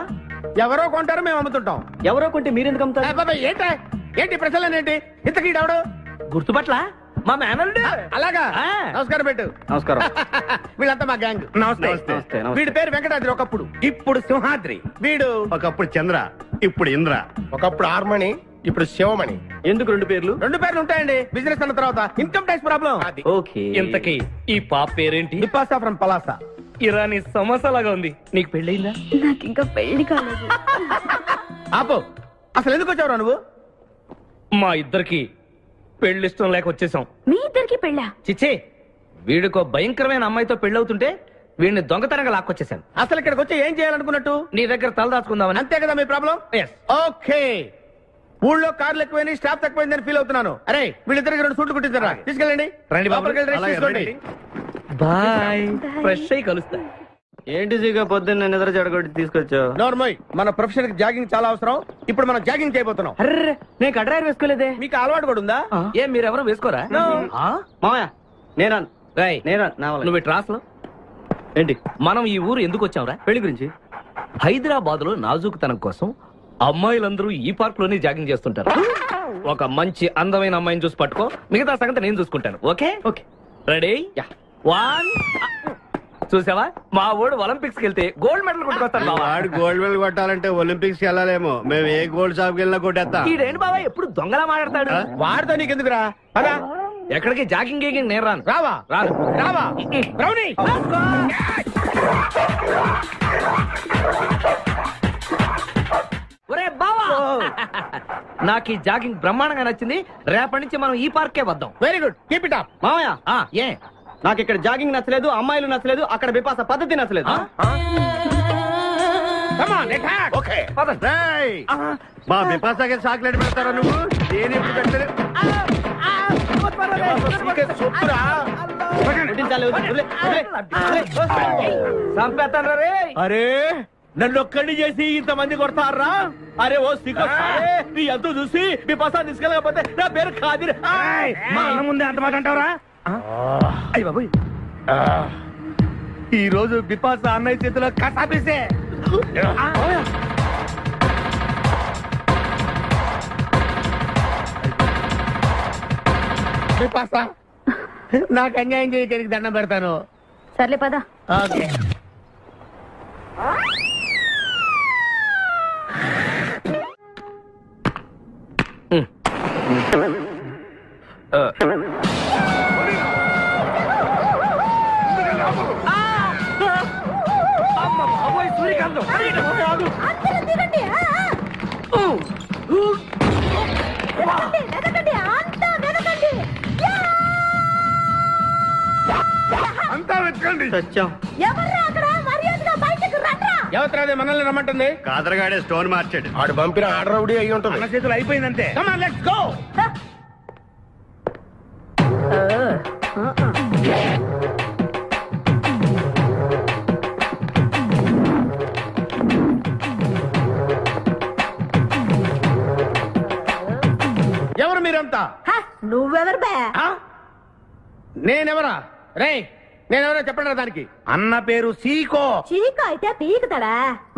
ఎవరో కొంటారు, మేము అమ్ముతుంటాం. ఎవరో కొంటే మీరెందుకు అమ్ముతారు? ఏంటి ప్రశ్నలేంటి? ఇంతకీ ఎవడు? గుర్తుపట్ల మా మేనల్లుడు. అలాగా? నమస్కారం పెట్టు. నమస్కారం. వీళ్ళంతా మా గ్యాంగ్. నమస్తే. వీడి పేరు వెంకటాద్రి ఒకప్పుడు, ఇప్పుడు సింహాద్రి. వీడు ఒకప్పుడు చంద్ర, ఇప్పుడు ఇంద్ర. ఒకప్పుడు ఆర్మణి, ఇప్పుడు శివమణి. ఎందుకు రెండు పేర్లు? రెండు పేర్లు ఉంటాయండి. బిజినెస్ అన్న తర్వాత ఇన్కమ్ ట్యాక్స్ ప్రాబ్లం. ఓకే. ఇంతకీ ఈ పాప పేరేంటి? బిపాసా ఫ్రమ్ పలాసా. ఇరానీ సమస్య లాగా ఉంది. నీకు పెళ్ళయిందా? నాకు ఇంకా పెళ్లి కాలేదు. ఆపో, అసలు ఎందుకు వచ్చావురా నువ్వు? మా ఇద్దరికి పెళ్లి ఇష్టం లేక వచ్చేసాం. మీ ఇద్దరికి పెళ్ళా? చిచ్చే, వీడికో భయంకరమైన అమ్మాయితో పెళ్ళవుతుంటే వీడిని దొంగతనంగా లాక్కొచ్చేసాను. అసలు ఇక్కడికి వచ్చి ఏం చేయాలనుకున్నట్టు? నీ దగ్గర తలదాచుకుందామని. అంతే కదా మీ ప్రాబ్లం? ఓకే. ఊళ్ళో కార్లు ఎక్కువైంది, స్టాఫ్ తక్కువైందని ఫీల్ అవుతున్నాను. అరే వీళ్ళిద్దరికి 2 సూట్లు కుట్టించారా? తీసుకెళ్ళండి. రండి బాబు. బాయ్. ఫ్రెష్ అయి కలుస్తా. ఏంటి సీగా పొద్దున్న నిద్ర చెడగొట్టి తీసుకొచ్చావు? నోర్మోయ్, మన ప్రొఫెషన్ కి జాగింగ్ చాలా అవసరం. ఇప్పుడు మనం జాగింగ్ చేయబోతున్నాం. అర్రే, నేను కడ్రాయర్ వేసుకోలేదే. మీకు అలవాటు కూడా ఉందా? ఏం మీరెవరు వేసుకోరా? మామయ్య నేనా నువ్వు ట్రాస్ లో ఏంటి? మనం ఈ ఊరు ఎందుకు వచ్చావురా? పెళ్లి గురించి. హైదరాబాద్ లో నాజూకుతనం కోసం అమ్మాయిలందరూ ఈ పార్క్ లోనే జాగింగ్ చేస్తుంటారు. ఒక మంచి అందమైన అమ్మాయిని చూసి పట్టుకో, మిగతా సంగతి నేను చూసుకుంటాను. Okay okay. రెడీ? 1. చూసావా, మా వాడు ఒలింపిక్స్ కి వెళ్తే గోల్డ్ మెడల్ కొట్టుకొస్తాను. వాడు గోల్డ్ మెడల్ కొట్టాలంటే ఒలింపిక్స్ కి వెళ్ళాలేమో. మేము ఏ గోల్డ్ షాప్ కి వెళ్ళినా కొట్టేస్తాం. ఈడేంటి బాబా ఎప్పుడు దొంగలా మాట్లాడతాడు? వాడితో నీకెందుకురా? పదా. ఎక్కడికి జాగింగ్ గీగింగ్ నేను రాను. రావా? రావా? బ్రౌనీ ఒరే బావా, నాకు ఈ జాగింగ్ బ్రహ్మాండంగా నచ్చింది. రేపటి నుంచి మనం ఈ పార్కే వద్దాం. Very good, keep it up. మామయ్య ఏ నాకు ఇక్కడ జాగింగ్ నచ్చలేదు, అమ్మాయిలు నచ్చలేదు, అక్కడ బిపాస పద్ధతి నచ్చలేదు. మా బిపాసాకి చాక్లెట్ పెడతారా నువ్వు? నేను ఎప్పుడు పెట్టలేదు. అరే నన్ను ఒక్కడిని చేసి ఇంతమంది కొడతారా? అరే ఓ సిగ్గు, నీ ఎంత చూసి బిపాసా తీసుకెళ్ళకపోతే నా పేరు ఖాదిర్. మా అన్న ముందే అంత మాట అంటావరా? అయ్య బాబు, ఈ రోజు బిపాసా అన్నయ్య చేతిలో కసాపిసే. నాకు అన్యాయం చేయడానికి దండం పెడతాను. సర్లే పద. ఓకే. అంతా వెతకండి. ఎవరు మనల్ని రమ్మంటుంది? కాదరగాడే స్టోన్ మార్చాడు. ఆడు పంపిన ఆర్డర్ రౌడీ అయి ఉంటుంది. మన చేతులు అయిపోయిందంటే. Come on, let's go. ఎవరు మీరంతా? నువ్వెవరు బే? నేనెవరా? రే నేనెవరో చెప్పండి దానికి. అన్న పేరు సీకో. చీకో అయితే పీకుతాడా?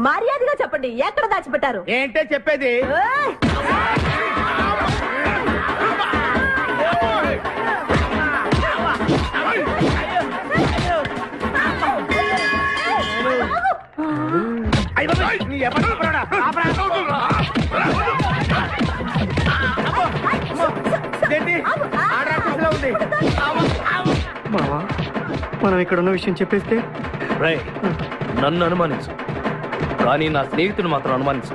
మర్యాదగా చెప్పండి, ఎక్కడ దాచిపెట్టారు? ఏంటే చెప్పేది? మనం ఇక్కడ ఉన్న విషయం చెప్పేస్తే నన్ను అనుమానించు, కానీ నా స్నేహితుడు మాత్రం అనుమానించు.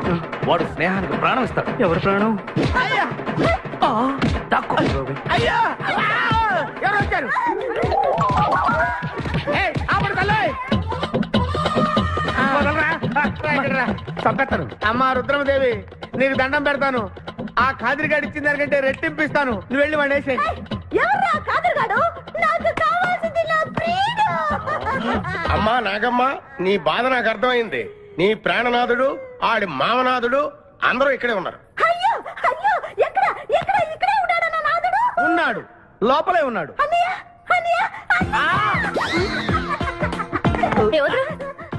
వాడు స్నేహానికి ప్రాణం ఇస్తాడు. ఎవరు ప్రాణం? ఎవరు వచ్చారు? చంపేస్తాను. అమ్మా రుద్రమదేవి, నీకు దండం పెడతాను. ఆ ఖాదిరిగాడు ఇచ్చిన దానికంటే రెట్టింపిస్తాను. నువ్వు వెళ్ళి వాడు వేసే. అమ్మా నాగమ్మ, నీ బాధ నాకు అర్థమైంది. నీ ప్రాణనాథుడు, ఆడి మామనాథుడు అందరూ ఇక్కడే ఉన్నారు. ఉన్నాడు, లోపలే ఉన్నాడు.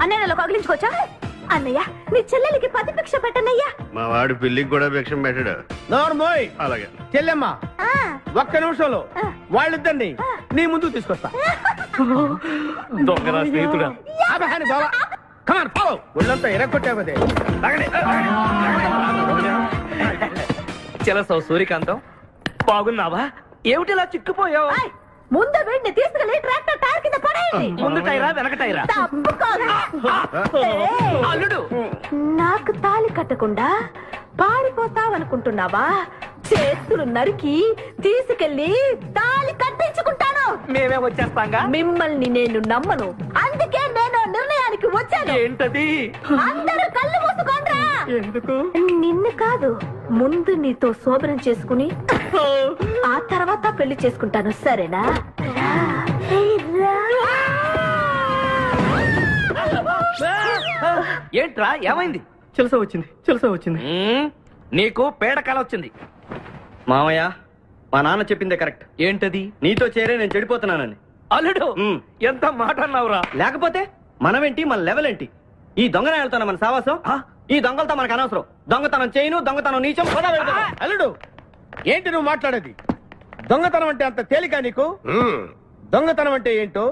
అన్నయ్యలో కగిలించుకోవచ్చా? అన్నయ్య, నీ చెల్లెలికి పతి భిక్ష పెట్టనయ్యా. మా వాడు పిల్లికి కూడా భిక్షం పెట్టాడు. నోర్మోయ్. అలాగే చెల్లెమ్మ, ఒక్క నిమిషంలో వాళ్ళిద్దరిని నీ ముందుకు తీసుకొస్తా. దొంగరా స్నేహితుడా. బాబా కమాన్ ఫాలో. ఒళ్ళంతా ఎరగొట్టావదే. చెలసావు సూర్యకాంతం, బాగున్నావా? ఏమిటిలా చిక్కుపోయావు? ముందు వీడిని తీసుకెళ్లి ట్రాక్టర్ టైర్ కింద పడేయండి. ముందు టైరా వెనక టైరా? అల్లుడు, నాకు తాళి కట్టకుండా పారిపోతావనుకుంటున్నావా? చేతులు నరికి తీసుకెళ్లి తాళి కట్టించుకుంటాను. మేమే వచ్చేస్తాంగా. మిమ్మల్ని నేను నమ్మను, అందుకే నేను నిర్ణయానికి వచ్చాను. ఏంటది? అందరూ కళ్ళు మూసుకోండ్రా. ఎందుకు? నిన్ను కాదు, ముందు నీతో శోభనం చేసుకుని ఆ తర్వాత పెళ్లి చేసుకుంటాను, సరేనా? ఏంట్రా ఏమైంది? చెలస వచ్చింది. నీకు పేడకాల వచ్చింది. మామయ్య, మా నాన్న చెప్పిందే కరెక్ట్. ఏంటది? నీతో చేరే నేను చెడిపోతున్నానని. అల్లుడు, ఎంత మాట అన్నావురా? లేకపోతే మనమేంటి, మన లెవెల్ ఏంటి? ఈ దొంగనాయాలతో మన సావాసం, ఈ దొంగలతో మనకు అనవసరం. దొంగతనం చేయను, దొంగతనం నీచం. అల్లుడు, ఏంటి నువ్వు మాట్లాడేది? దొంగతనం అంటే అంత తేలిక నీకు? దొంగతనం అంటే ఏంటో,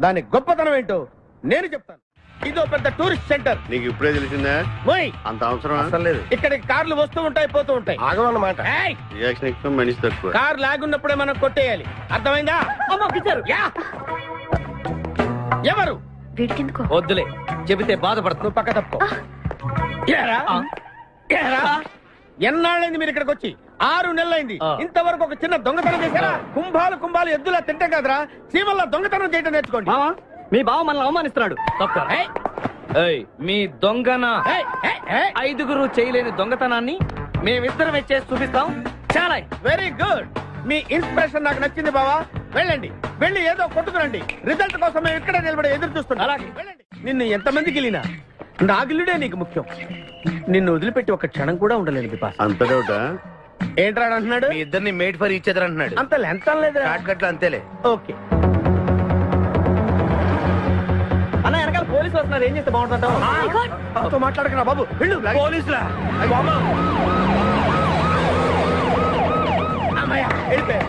దాని గొప్పతనం ఏంటో నేను చెప్తాను. ఇదో పెద్ద టూరిస్ట్ సెంటర్. నీకు ఇప్పుడే తెలిసిందా? అంత అవసరం అసలు లేదు. ఇక్కడికి కార్లు వస్తూ ఉంటాయి, పోతూ ఉంటాయి. ఆగమన్నమాట. రియాక్షన్ ఎక్కువ, మనిషి తక్కువ. కార్ లాగున్నప్పుడే మనం కొట్టేయాలి, అర్థమైందా? ఎవరు? వద్దులే, చెబితే బాధపడుతు. పక్క తప్పు. ఎన్నాళ్ళైంది మీరు ఇక్కడికి వచ్చి? 6 నెలలైంది. ఇంతవరకు ఒక చిన్న దొంగతనం చేశారా? కుంభాలు ఎద్దులా తింటే కదరా, సీమల్లా దొంగతనం చేయడం నేర్చుకోండి. మీ బావ మనల్ని అవమానిస్తున్నాడు. మీ దొంగన 5గురు చేయలేని దొంగతనాన్ని మేమిద్దరం చేసి చూపిస్తాం. చాలా వెరీ గుడ్. మీ ఇన్స్పిరేషన్ నాకు నచ్చింది బావా. వెళ్ళండి, వెళ్ళి ఏదో కొట్టుకురండి. రిజల్ట్ కోసం మేము ఇక్కడే నిలబడి ఎదురు చూస్తున్నాం. అలాగే వెళ్ళండి. నిన్ను ఎంతమందికి వెళ్ళినా నా గిల్లుడే నీకు ముఖ్యం. నిన్ను వదిలిపెట్టి ఒక క్షణం కూడా ఉండలేదు బిపాస్. అంత డౌటా? ఏంట్రా అంటున్నాడు? మీ ఇద్దరిని మేడ్ ఫర్ ఈచ్ అదర్ అంటున్నాడు. అంత లెంత్ లేదు, షార్ట్ కట్ లో అంతేలే. ఓకే. అన్న వెనకాల పోలీసులు వస్తున్నారు, ఏం చేస్తే బాగుంటుందంటావు? మాట్లాడకరా బాబు, వెళ్ళు. పోలీసులా? అమ్మాయ్యా, వెళ్ళిపోయా.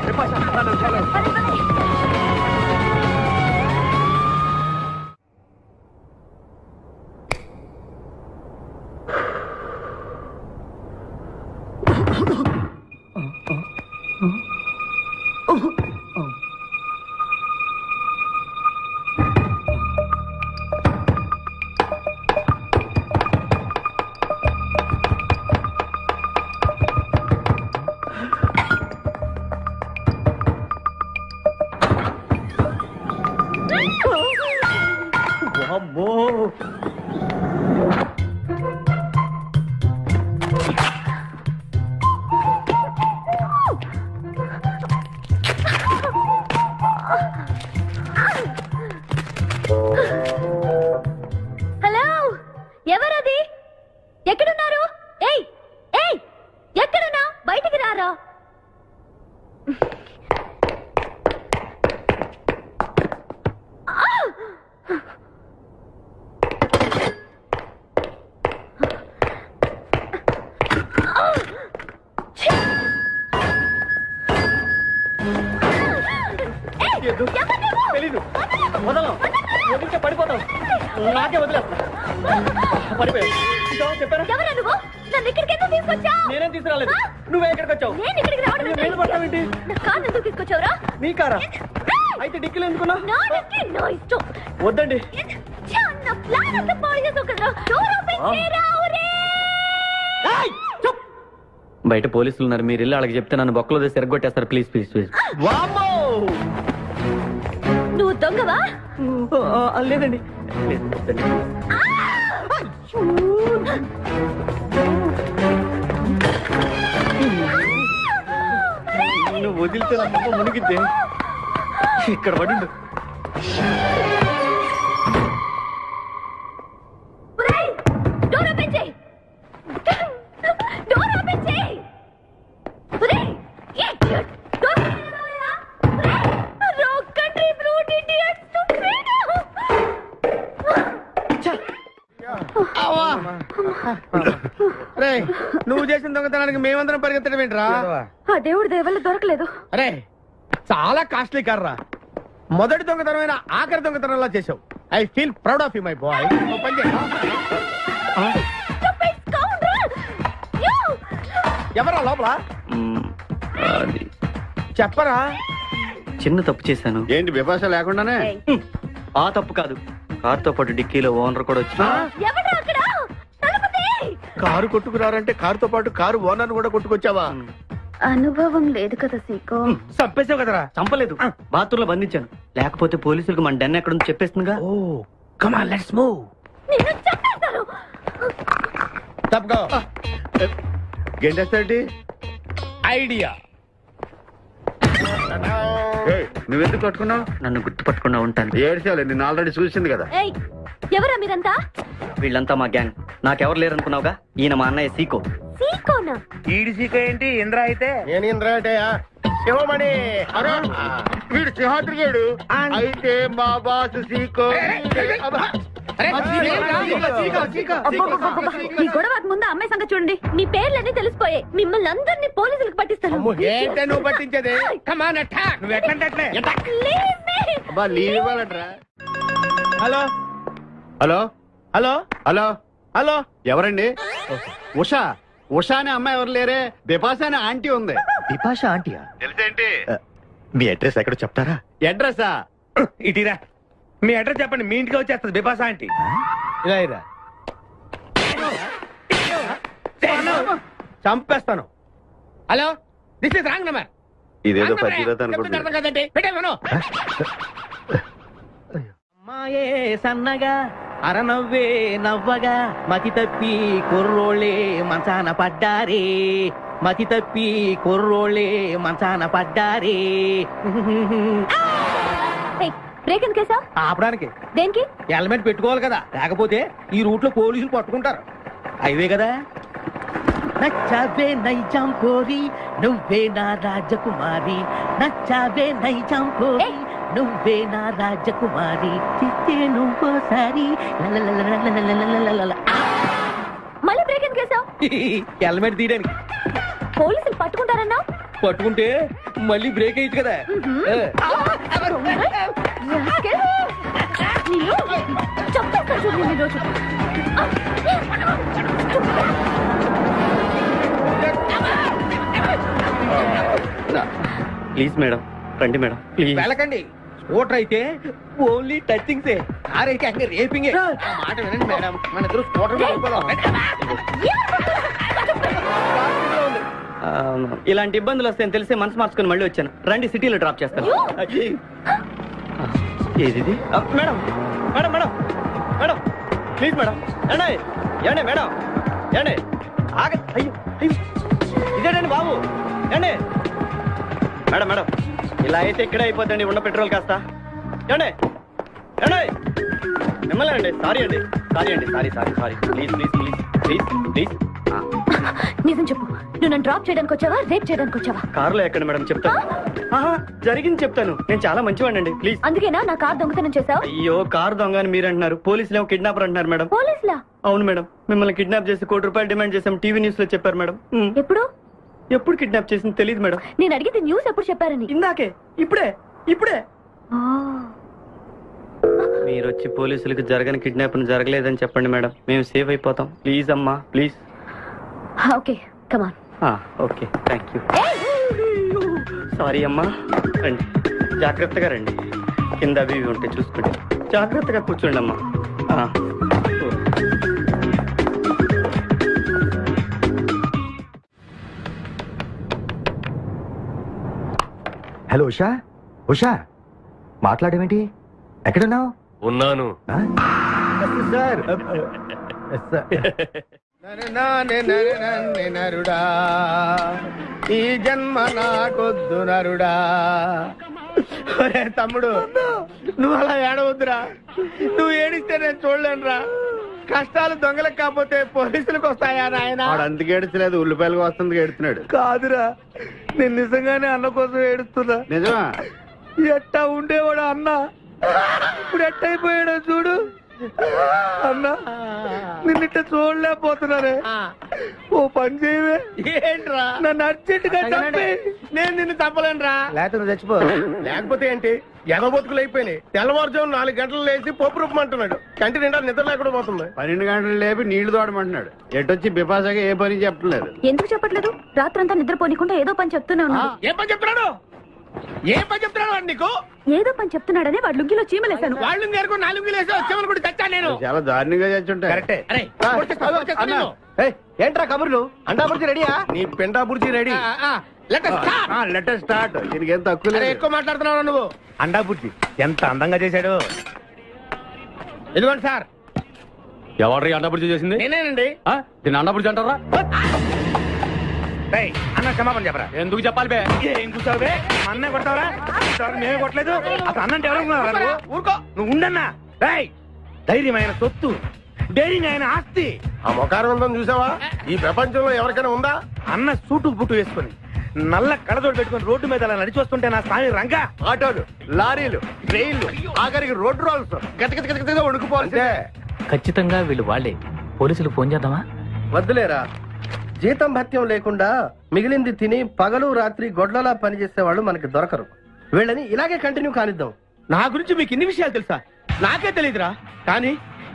హలో, ఎవరది? ఎక్కడున్నారు? ఏయ్ ఏయ్, ఎక్కడున్నా? బయటికి రారా. తెలీదు, వదలం. వదిలితే పడిపోతాం. నాకే వదిలేస్తా. పడిపోయావు. చెప్పారా? ఎవరా నువ్వు? నన్ను ఇక్కడికి ఎందుకు తీసుకొచ్చావు? నేనేం తీసుకురాలేదు. నువ్వే ఎక్కడికి వచ్చావు? నేను ఇక్కడికి రావడం నువ్వు మీద పడతావేంటి? నా కారు ఎందుకు తీసుకొచ్చావురా? నీ కారా? అయితే డిక్కీలు ఎందుకున్నా? నా డిక్కీ నా ఇష్టం. వద్దండి. నా ప్లాన్ అంతా పాడు చేసావు కదరా. డోర్ ఓపెన్ చేయరా. బయట పోలీసులు ఉన్నారు, మీరు వెళ్ళి వాళ్ళకి చెప్తే నన్ను బొక్కలో తీసి ఎరగొట్టేస్తారు. Please please please. నువ్వు దొంగవా? లేదండి. నువ్వు వదిలితే నా మొక్క మునిగిద్దే. ఇక్కడ పడిండు. డోర్ ఓపెన్ చేయి. డోర్ ఓపెన్ చేయి. Wrong country brute idiot. నువ్వు చేసిన దొంగతనానికి మేమందరం పరిగెత్తడం ఏంట్రా? ఆ దేవుడి దయవల్ల దొరకలేదు. అరే, చాలా కాస్ట్లీ కార్రా. మొదటి దొంగతనమైన ఆఖరి దొంగతనంలా చేసావు. I feel proud of you my boy. ఎవరా లోపల? చెప్పరా? చిన్న తప్పు చేశాను. ఏంటి విభాష లేకుండానే? ఆ తప్పు కాదు, కారుతో పాటు డిక్కీలో ఓనర్ కూడా వచ్చి కారు కొట్టుకురారంటే కారుతో పాటు కారు ఓనర్ కూడా కొట్టుకొచ్చావా? అనుభవం లేదు కదా సీకో. చంపేసావు కదరా? చంపలేదు, బాత్రూంలో బంధించాను. లేకపోతే పోలీసులకు మన డెన్ ఎక్కడ చెప్పేస్తుందిగా. Oh come on, let's move. నిన్ను చంపేస్తాను. తప్పుకో. గెంటేస్తాంటి ఐడియా. నువ్వెందుకు పట్టుకున్నావు? నన్ను గుర్తుపట్టుకుండా ఉంటాను. ఏడ్చాలి, నిన్ను ఆల్రెడీ చూసింది కదా. ఏయ్, ఎవరా మీరంతా? వీళ్ళంతా మా గ్యాంగ్. నాకెవరు లేరనుకున్నావుగా, ఈయన మా అన్నయ్య సీకో. సీకోనా? ఈడి సీకో ఏంటి? ఇంద్ర అయితే నేను ఇంద్ర అయితే శివమణి. వీడు సింహాద్రిగాడు అయితే మా బాస్ సీకో. ఈ గొడవకు ముందు అమ్మాయి సంగతి చూడండి. మీ పేర్లన్నీ తెలిసిపోయాయి. మిమ్మల్ని అందరినీ పోలీసులకు పట్టిస్తాను. ఏంటే నువ్వు పట్టించేది? కమాన్ అటాక్. నువ్వు ఎట్లంటే లీవ్ ఇవ్వాలంటరా. Hello hello hello hello hello, ఎవరండి? ఉషా. ఉషా అనే అమ్మాయి ఎవరు లేరే, బిపాసా అనే ఆంటీ ఉంది. బిపాషా ఆంటీయా? తెలుసేంటి? మీ అడ్రస్ ఎక్కడ చెప్తారా? అడ్రసా? ఇటీరా, మీ అడ్రస్ చెప్పండి, మీ ఇంటికి వచ్చేస్తుంది బిపాసా ఆంటీ. ఇలా ఇరా, చంపేస్తాను. Hello, this is wrong number. ఇదేదో పచ్చిరత అనుకుంటున్నా. అర్థం కదండి, పెట్టేమను. అమ్మాయే సన్నగా అరనవ్వే నవ్వగా మతి తప్పి కుర్రోళ్ళే మంచాన పడ్డారే. మతి తప్పి కుర్రోళ్ళే మంచాన పడ్డారే. బ్రేక్ ఎందుకు వేసావ్? ఆపడానికి. దేనికి? హెల్మెట్ పెట్టుకోవాలి కదా, లేకపోతే ఈ రూట్ లో పోలీసులు పట్టుకుంటారు. అయివే కదా. నచ్చావే నైజాం కోరి నువ్వే నా రాజకుమారి. నచ్చావే నైజాం కోరి నువ్వే నా రాజకుమారి చిత్తే నువ్వోసారి మళ్ళీ బ్రేక్ ఎందుకు వేసావు? హెల్మెట్ తీయడానికి. పోలీసులు పట్టుకుంటారన్నా? పట్టుకుంటే మళ్ళీ బ్రేక్ అయ్యింది కదా. ప్లీజ్ మేడం, రండి మేడం ప్లీజ్. వెళ్ళకండి. స్కూటర్ అయితే ఓన్లీ టచింగ్సే, కార్ అయితే అங்கே రేపింగే. మాట వినండి మేడం, మన ఇద్దరు స్కూటర్ మీద వెళ్ళిపోదాం. ఇలాంటి ఇబ్బందులు వస్తాయని తెలిసి మనసు మార్చుకుని మళ్ళీ వచ్చాను. రండి సిటీలో డ్రాప్ చేస్తాను. ఏది madam? Madam madam madam please madam. ఏండి ఏండి మేడం ఏండి ఆగ. అయ్యో అయ్యో ఇదేనండి బాబు. ఏండి మేడం మేడం ఇలా అయితే ఇక్కడే అయిపోద్దండి ఉన్న పెట్రోల్ కాస్త. ఏండి ఏండి మిమ్మల్ని అండి. సారీ అండి, సారీ అండి, sorry sorry sorry. Please please please please please. నిజం చెప్పు, నువ్వు నన్ను డ్రాప్ చేయడానికి వచ్చావా, రేప్ చేయడానికి వచ్చావా? కారులో ఎక్కడ మేడం చెప్తాను. జరిగింది చెప్తాను. నేను చాలా మంచివాడినండి ప్లీజ్. అందుకేనా నా కార్ దొంగతనం చేశావు? అయ్యో కారు దొంగ అని మీరు అంటున్నారు, పోలీసులు ఏమో కిడ్నాపర్ అంటున్నారు మేడం. పోలీసులా? అవును మేడం, మిమ్మల్ని కిడ్నాప్ చేసి ₹1 కోటి డిమాండ్ చేసాం టీవీ న్యూస్ లో చెప్పారు మేడం. ఎప్పుడు? ఎప్పుడు కిడ్నాప్ చేసింది తెలియదు మేడం. నేను అడిగితే న్యూస్ ఎప్పుడు చెప్పారని. ఇందాకే, ఇప్పుడే ఇప్పుడే. మీరు వచ్చి పోలీసులకు జరగని కిడ్నాప్ జరగలేదని చెప్పండి మేడం, మేము సేఫ్ అయిపోతాం. ప్లీజ్ అమ్మా please. Okay come on. Okay thank you. Sorry అమ్మా. రండి జాగ్రత్తగా రండి, కింద అవి ఇవి ఉంటే చూసుకోండి. జాగ్రత్తగా కూర్చోండి అమ్మా. హలో ఉషా. ఉషా మాట్లాడేమిటి? ఎక్కడున్నావు? ఉన్నాను సార్. నరుడా ఈ జన్మ నాకొద్దు నరుడా. ఒరే తమ్ముడు, నువ్వు అలా ఏడవద్దురా. నువ్వు ఏడిస్తే నేను చూడలేనురా. కష్టాలు దొంగలకు కాకపోతే పోలీసులకు వస్తాయా నాయన? అందుకే ఏడుచలేదు, ఉల్లిపాయలకు వస్తుంది ఏడుతున్నాడు. కాదురా, నేను నిజంగానే అన్న కోసం ఏడుస్తున్నా. నిజమా? ఎట్టా ఉండేవాడు అన్న, ఇప్పుడు ఎట్టయిపోయాడో చూడు. అన్నా నిన్నిట్ట చూడలేకపోతున్నారే. ఓ పని చేయవే. ఏంట్రా? నన్ను అర్జెంటుగా చంపే. నేను నిన్ను చంపలేనురా. లేకపోతే నువ్వు చచ్చిపో. లేకపోతే ఏంటి, ఎగబొతుకులు అయిపోయినాయి. తెల్లవారుజాము 4 గంటలు లేచి పప్పు రూపమంటున్నాడు. కంటి నిండా నిద్ర లేకుండా పోతుంది. 12 గంటలు లేపి నీళ్లు తోడమంటున్నాడు. ఎటొచ్చి బిపాసగా ఏ పని చెప్పట్లేదు. ఎందుకు చెప్పట్లేదు? రాత్రంతా నిద్రపోనికుండా ఏదో పని చెప్తూనే ఉన్నాడు. ఏం పని చెప్తున్నాడు? ఏం పని చెప్తున్నాడు వాడు నీకు? ఏదో పని చెప్తున్నాడని వాడు లుంగిలో చీమలేశాను. వాళ్ళు గారు 4 లుంగిలేసి చీమలు కూడా చచ్చాను నేను. చాలా దారుణంగా చచ్చుంటాయి. కరెక్టే. ఏంట్రా కబుర్లు? అండా బుర్జీ రెడీయా? నీ పెండా బుర్జీ రెడీ. Letter start. దీనికి ఏం తక్కువ లేదు. ఎక్కువ మాట్లాడుతున్నావు నువ్వు. అండా బుర్జీ ఎంత అందంగా చేశాడు. ఇదిగోండి సార్. ఎవరు అండా బుర్జీ చేసింది? నేనేనండి. దీన్ని అండా బుర్జీ అంటారా? అన్న క్షమాపణ చెప్పరా. ఎందుకు చెప్పాలి బే? ఏం కూర్చోవు బే? అన్నే కొడతావరా? మేమే కొట్టలేదు. అసలు అన్నంటే ఎవరు? ఊరుకో. నువ్వు ఉండన్నా. ధైర్యమైన సొత్తు, డైరింగ్ అయిన ఆస్తి. ఆ ముఖారవంతం చూసావా? ఈ ప్రపంచంలో ఎవరికైనా ఉందా? అన్న సూటు బుట్టు వేసుకుని నల్ల కడదోడు పెట్టుకుని రోడ్డు మీద అలా నడిచి వస్తుంటే నా స్వామి రంగా. ఆటోలు, లారీలు, ట్రైన్లు, ఆఖరికి రోడ్డు రోల్స్ గతగతగతగా వణుకుపోతే. ఖచ్చితంగా వీళ్ళు వాళ్ళే. పోలీసులు ఫోన్ చేద్దామా? వద్దులేరా, జీతం భత్యం లేకుండా మిగిలింది తిని పగలు రాత్రి గొడ్లలా పనిచేసే వాళ్ళు మనకి దొరకరు. వీళ్ళని ఇలాగే కంటిన్యూ కానిద్దాం. నా గురించి మీకు ఇన్ని విషయాలు తెలుసా? నాకే తెలియదురా. కానీ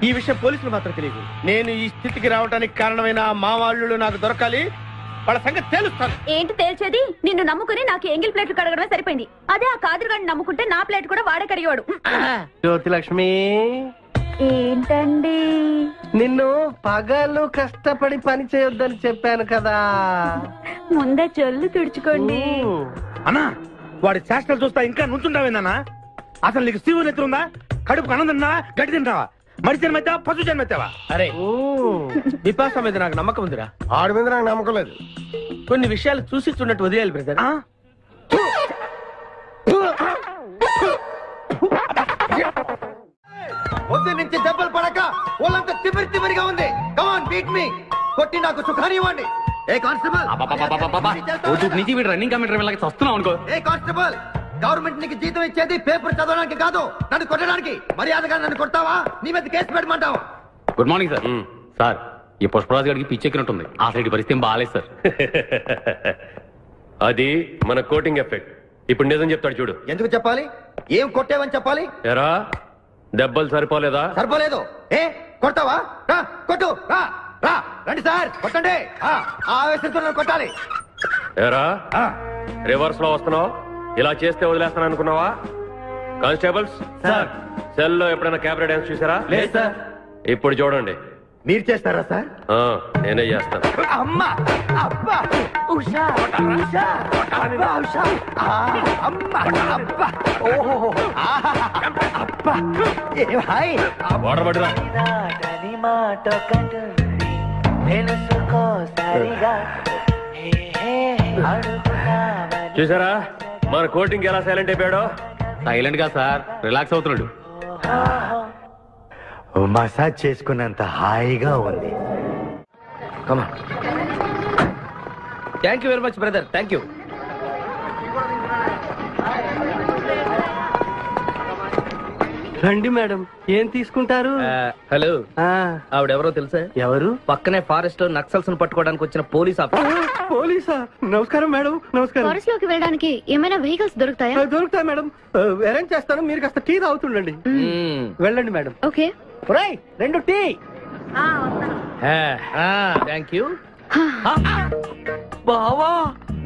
ఈ విషయం పోలీసులు మాత్రం తెలియదు. నేను ఈ స్థితికి రావడానికి కారణమైన మా వాళ్ళు నాకు దొరకాలి. వాళ్ళ సంగతి తెలుస్తాను. ఏంటి తేల్చేది? నిన్ను నమ్ముకుని నాకు ఎంగిల్ ప్లేట్లు కడగడమే సరిపోయింది. అదే ఆ కాదురుగాడిని నమ్ముకుంటే నా ప్లేట్ కూడా వాడే కడిగేవాడు. జ్యోతి లక్ష్మి, ఏంటండి? నిన్ను పగలు కష్టపడి పని చేయొద్దని చెప్పాను కదా. ముందే చెల్లు తుడుచుకోండి. అన్నా వాడి చేష్టలు చూస్తా ఇంకా నుంచుంటావేందన్నా? అసలు నీకు శివుని ఎత్తుందా? కడుపు అన్నం తిన్నా, గడ్డి తింటావా? మడి జన్మెత్తావా, పశు జన్మెత్తావా? అరే విపాస మీద నాకు నమ్మకం ఉందిరా. ఆడి మీద నాకు నమ్మకం లేదు. కొన్ని విషయాలు చూసి చూడట్టు వదిలేయాలి బ్రదర్. పొద్దు నుంచి దెబ్బలు పడక వాళ్ళంతా తిమిరి తిమిరిగా ఉంది. కమాన్ బీట్ మీ. కొట్టి నాకు సుఖాన్ని ఇవ్వండి. ఏ కానిస్టేబుల్, నుంచి వీడు రన్నింగ్ కమిటర్ వస్తున్నావు అనుకో. ఏ కానిస్టేబుల్, గవర్నమెంట్ నీకు జీతం ఇచ్చేది పేపర్ చదవడానికి కాదు, నన్ను కొట్టడానికి. మర్యాదగా నన్ను కొడతావా, నీ మీద కేసు పెట్టమంటావు. Good morning sir. సార్, ఈ పుష్పరాజు గారికి పిచ్చెక్కినట్టుంది. ఆ సైడ్ పరిస్థితి బాగాలేదు సార్. అది మన కోటింగ్ ఎఫెక్ట్. ఇప్పుడు నిజం చెప్తాడు చూడు. ఎందుకు చెప్పాలి? ఏం కొట్టేవని చెప్పాలి? ఎరా దెబ్బలు సరిపోలేదా? సరిపోలేదు. ఏ కొడతావా? రా కొట్టు, రా రా, రండి సార్ కొట్టండి. ఆవేశంతో నన్ను కొట్టాలి. ఎరా రివర్స్ లో వస్తున్నావు, ఇలా చేస్తే వదిలేస్తాను అనుకున్నావా? కానిస్టేబుల్స్ సార్, సెల్ లో ఎప్పుడైనా కెమెరా డాన్స్ చూసారా? లేదు సార్. ఇప్పుడు చూడండి. మీరు చేస్తారా సార్? నేనే చేస్తాను. అమ్మా అబ్బా ఉషా ఉషా అబ్బా ఉషా అమ్మా అబ్బా ఓహో అబ్బా ఏ భాయ్ వాటర్ పట్టురా. చూసారా మన కోటింగ్ ఎలా సైలెంట్ అయిపోయాడో? సైలెంట్ గా సార్, రిలాక్స్ అవుతున్నాడు. మసాజ్ చేసుకున్నంత హాయిగా ఉంది. Thank you very much brother, thank you. రండి మేడం, ఏం తీసుకుంటారు? హలో, ఆవిడెవరో తెలుసా? ఎవరు? పక్కనే ఫారెస్ట్ లో నక్సల్స్ ను పట్టుకోవడానికి వచ్చిన పోలీస్ ఆఫీసర్. పోలీసా? నమస్కారం మేడం. నమస్కారం. ఫారెస్ట్ లోకి వెళ్ళడానికి ఏమైనా వెహికల్స్ దొరుకుతాయా? దొరుకుతాయి మేడం, అరేంజ్ చేస్తాను. మీరు కాస్త టీ తాగుతుండండి. వెళ్ళండి మేడం. ఓకే. రెండు టీ. Thank you. బావా,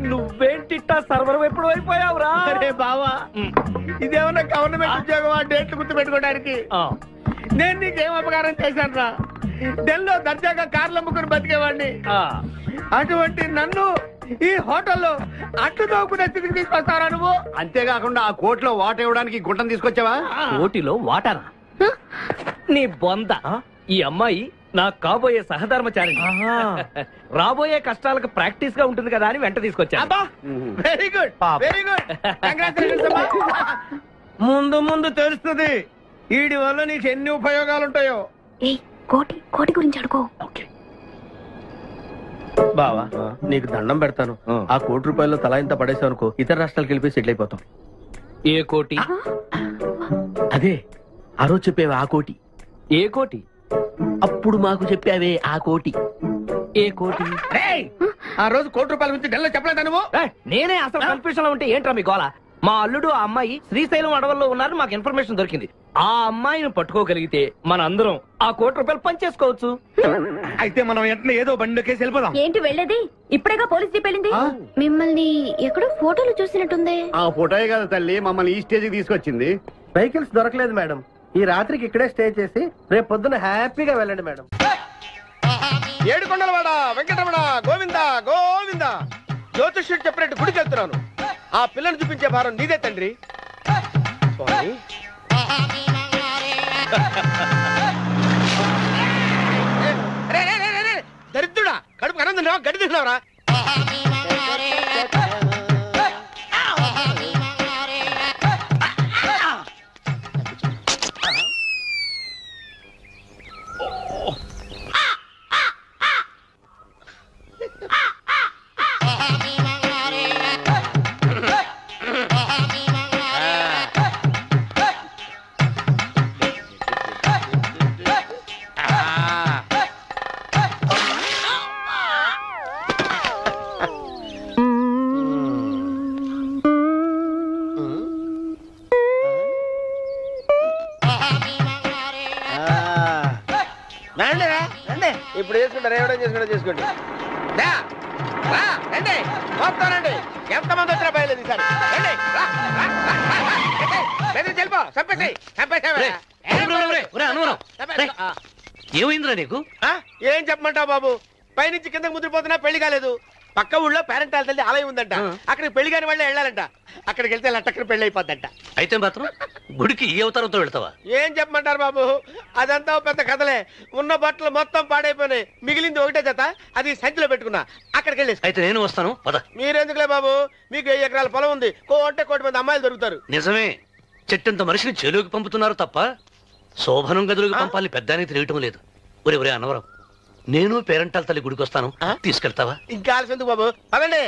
నువ్వేంటిట్టా సర్వర్ ఎప్పుడు అయిపోయావురా? అరే బావా, ఇదేమన్నా గవర్నమెంట్ ఉద్యోగం? డేట్లు గుర్తు పెట్టుకోవడానికి. నేను నీకేం అపకారం చేశాను రా? ఢిల్లీలో దర్జాగా కార్లు అమ్ముకుని బతికేవాడిని. అటువంటి నన్ను ఈ హోటల్లో అట్లు తోకునే స్థితికి తీసుకొస్తారా నువ్వు? అంతేకాకుండా ఆ కోర్టులో వాటర్ ఇవ్వడానికి గుంటను తీసుకొచ్చావా? కోటిలో వాటారా? నీ బొంద. ఈ అమ్మాయి నా కాబోయే సహధర్మచారి. రాబోయే కష్టాలకు ప్రాక్టీస్ గా ఉంటుంది కదా అని వెంట తీసుకొచ్చా. Very good, very good. ముందు ముందు తెలుస్తుంది వీడి వల్ల నీకు ఎన్ని ఉపయోగాలు ఉంటాయో. కోటి కోటి గురించి అడుకో. బావా, నీకు దండం పెడతాను. ఆ ₹1 తలా ఇంత పడేసావు అనుకో, ఇతర రాష్ట్రాలకు వెళ్ళిపోయి సెటిల్ అయిపోతాం. ఏ కోటి? అదే ఆ రోజు చెప్పేవే ఆ కోటి. ఏ కోటి? అప్పుడు మాకు చెప్పావే ఆ కోటి. ఏ కోటి? ఆ రోజు ₹1 గురించి ఢిల్లీలో చెప్పలేదా నువ్వు? నేనే అసలు కన్ఫ్యూజన్ లో ఉంటే ఏంట్రా మీ గోల? మా అల్లుడు ఆ అమ్మాయి శ్రీశైలం అడవుల్లో ఉన్నారని మాకు ఇన్ఫర్మేషన్ దొరికింది. ఆ అమ్మాయిని పట్టుకోగలిగితే మన అందరం ఆ ₹1 పంచేసుకోవచ్చు. అయితే మనం వెంటనే ఏదో బండి కేసి వెళ్ళిపోదాం. ఏంటి వెళ్ళేది? ఇప్పుడేగా పోలీస్ జీప్ వెళ్ళింది. మిమ్మల్ని ఎక్కడో ఫోటోలు చూసినట్టుంది. ఆ ఫోటోయే కదా తల్లి మమ్మల్ని ఈ స్టేజ్ కి తీసుకొచ్చింది. వెహికల్స్ దొరకలేదు మేడం. ఈ రాత్రికి ఇక్కడే స్టే చేసి రేపు పొద్దున హ్యాపీగా వెళ్ళండి మేడం. ఏడుకొండలవాడ వెంకటరమణ గోవింద గోవింద. జ్యోతిష్యుడు చెప్పినట్టు గుడికి వెళ్తున్నాను. ఆ పిల్లని చూపించే భారం నీదే తండ్రి. స్వామి, దరిద్రుడా, కడుపు అన్నం తిన్నావా, గడ్డి తిన్నావరా? ఇప్పుడు చేసుకుంటారు, ఏమైనా చేసుకుంటా చేసుకోండి. రండి వస్తానండి. ఎంతమంది వచ్చినా బయలుదేరి ఈసారి. రండి, చెల్పో చంపేసాయి. ఏమైందిరా నీకు? ఏం చెప్పమంటావు బాబు? పైనుంచి కిందకి ముద్రపోతున్నా పెళ్లి కాలేదు. పక్క ఊళ్ళో పేరెంటాల తల్లి ఆలయం ఉందంట. అక్కడికి పెళ్లి కాని వాళ్ళే వెళ్ళాలంట. అక్కడికి వెళ్తే లట్టక్కన పెళ్లి అయిపోద్దంట. అయితే మాత్రం గుడికి ఏ అవతారంతో వెళ్తావా? ఏం చెప్పమంటారు బాబు, అదంతా పెద్ద కథలే. ఉన్న బట్టలు మొత్తం పాడైపోయినాయి. మిగిలింది ఒకటే జత, అది సంచిలో పెట్టుకున్నా. అక్కడికి వెళ్ళేసి అయితే నేను వస్తాను. మీరెందుకులే బాబు, మీకు 1 ఎకరాల పొలం ఉంది. కోటి మంది అమ్మాయిలు దొరుకుతారు. నిజమే, చెట్టంత మనిషిని చేలోకి పంపుతున్నారు తప్ప శోభనం గదులకు పంపాలని పెద్దానికి తెలియటం లేదు. ఒరే అన్నవరం, నేను పేరెంటాల తల్లి గుడికి వస్తాను, తీసుకెళ్తావా? ఇంకా ఆలస్యం ఎందుకు బాబు, అదండి.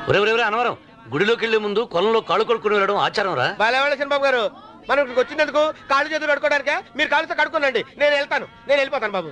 ఒరే అనవరం, గుడిలోకి వెళ్లే ముందు కొలంలో కాళ్ళు కొడుకుని వెళ్ళడం ఆచారం రా. బాలేవాళ్ళ చంద్రబాబు గారు, మనం ఇక్కడికి వచ్చినందుకు కాళ్ళు చేతులు కడుక్కోవడానికే. మీరు కాళ్ళతో కడుక్కోనండి, నేను వెళ్తాను, నేను వెళ్ళిపోతాను బాబు.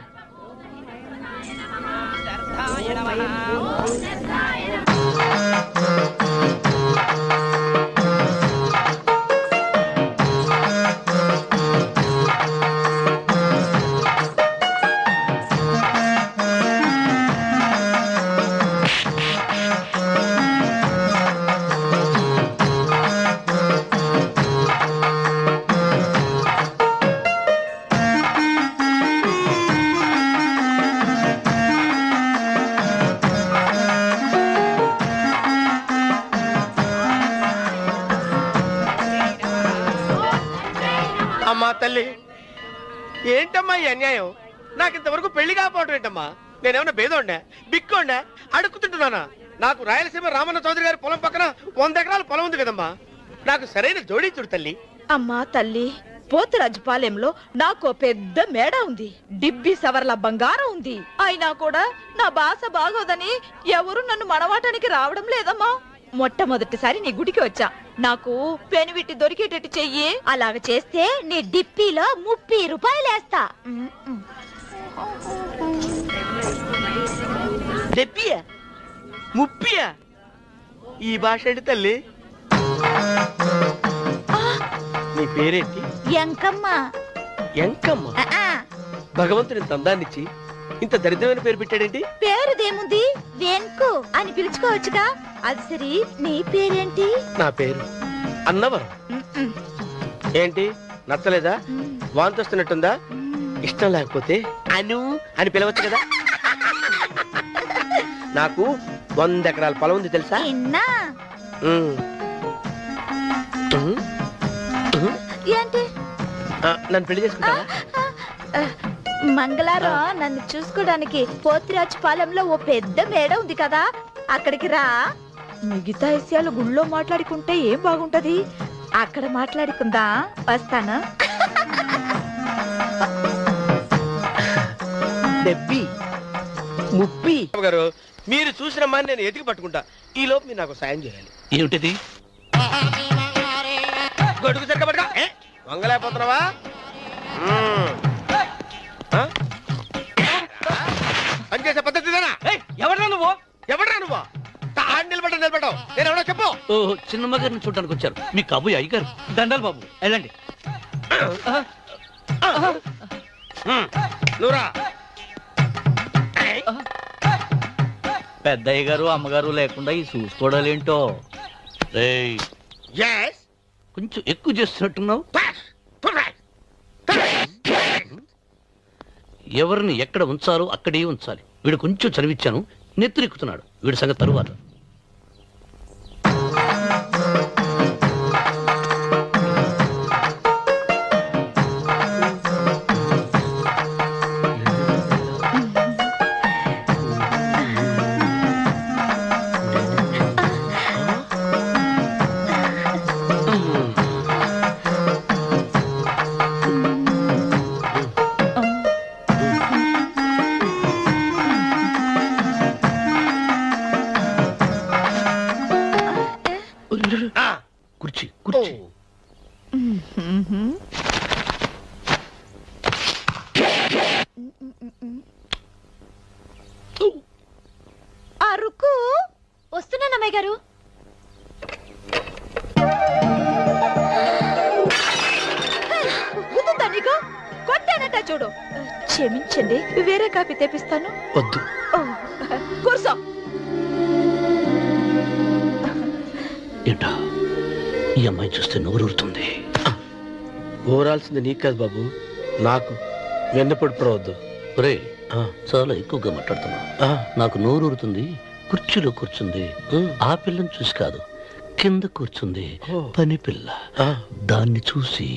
అమ్మా తల్లి, ఏంటమ్మా ఈ అన్యాయం? నాకు ఇంతవరకు పెళ్లి కాకపోవడం ఏంటమ్మా? నేనేమన్నా బేదోండా, బిక్కోండా, అడుక్కుతుంటున్నానా? నాకు రాయలసీమ రామన్న చౌదరి గారి పొలం పక్కన 100 ఎకరాల పొలం ఉంది కదమ్మా. నాకు సరైన జోడీ చూడు తల్లి. అమ్మా తల్లి, పోతురాజుపాలెంలో నాకు పెద్ద మేడ ఉంది, డిబ్బి సవర్ల బంగారం ఉంది. అయినా కూడా నా భాష బాగోదని ఎవరు నన్ను మనవాటానికి రావడం లేదమ్మా. మొట్టమొదటిసారి నీ గుడికి వచ్చా, నాకు పెనువిట్టి దొరికేటట్టు చెయ్యి. అలాగ చేస్తే నీ డిప్పీలో 30 రూపాయలు వేస్తా. డెబ్బియా 30? ఈ భాష ఏంటి తల్లి? నీ పేరేంటి? ఎంకమ్మ. ఎంకమ్మ? భగవంతుని తందాన్నిచ్చి ఇంత దరిద్రమైన పేరు పెట్టాడేంటి? పేరుదేముంది, వెంకు అని పిలుచుకోవచ్చుగా. అది సరి, నీ పేరేంటి? నా పేరు అన్నవరం. ఏంటి నచ్చలేదా? వాంతి వస్తున్నట్టుందా? ఇష్టం లేకపోతే అను అని పిలవచ్చు కదా. నాకు 100 ఎకరాల పొలం ఉంది తెలుసా? ఏంటి? నన్ను పెళ్లి చేసుకుంటావా? మంగళారం నన్ను చూసుకోవడానికి పోతిరాజుపాలెంలో ఓ పెద్ద మేడ ఉంది కదా, అక్కడికి రా. మిగతా విషయాలు గుళ్ళో మాట్లాడుకుంటే ఏం బాగుంటది, అక్కడ మాట్లాడుకుందా. వస్తాను. డెబ్బి 30 గారు, మీరు చూసిన మా నేను ఎతికి పట్టుకుంటా. ఈ లోపు మీరు నాకు సాయం చేయాలి. ఏమిటిది? గొడుగు సరిగ్గా పట్టుకో. వంగలేకపోతున్నావా? పనిచేసే పద్ధతి ఎవడరా నువ్వు? ఎవడరా నువ్వు? నిలబడ్డావు. నేను ఎవడో చెప్పు. ఓహో, చిన్నమ్మ గారిని చూడడానికి వచ్చారు. మీ కాబోయే అయ్యగారు. దండాలు బాబు, వెళ్ళండి. నువ్వురా. పెద్దయ్య గారు అమ్మగారు లేకుండా ఈ చూసుకోవడాలేంటో. కొంచెం ఎక్కువ చేస్తున్నట్టున్నావు. ఎవరిని ఎక్కడ ఉంచాలో అక్కడే ఉంచాలి. వీడు కొంచెం చదివిచ్చాను, నెత్తిరెక్కుతున్నాడు. వీడి సంగతి తరువాత. కుర్చీ కుర్చీ. అరుకు వస్తున్నానమ్మాయి గారు. గుర్తుందా నీకు? కొట్టానట చూడు. క్షమించండి, వేరే కాపీ తెప్పిస్తాను. వద్దు. కూర్చో. ఏంటా ఈ అమ్మాయి చూస్తే నోరూరుతుంది. ఊరాల్సింది నీకు కాదు బాబు, నాకు. వెన్నపొడి పడవద్దు. ఒరే, చాలా ఎక్కువగా మాట్లాడుతున్నా. నాకు నోరూరుతుంది. కుర్చీలో కూర్చుంది. ఆ పిల్లని చూసి కాదు, కింద కూర్చుంది పని పిల్ల. దాన్ని చూసి.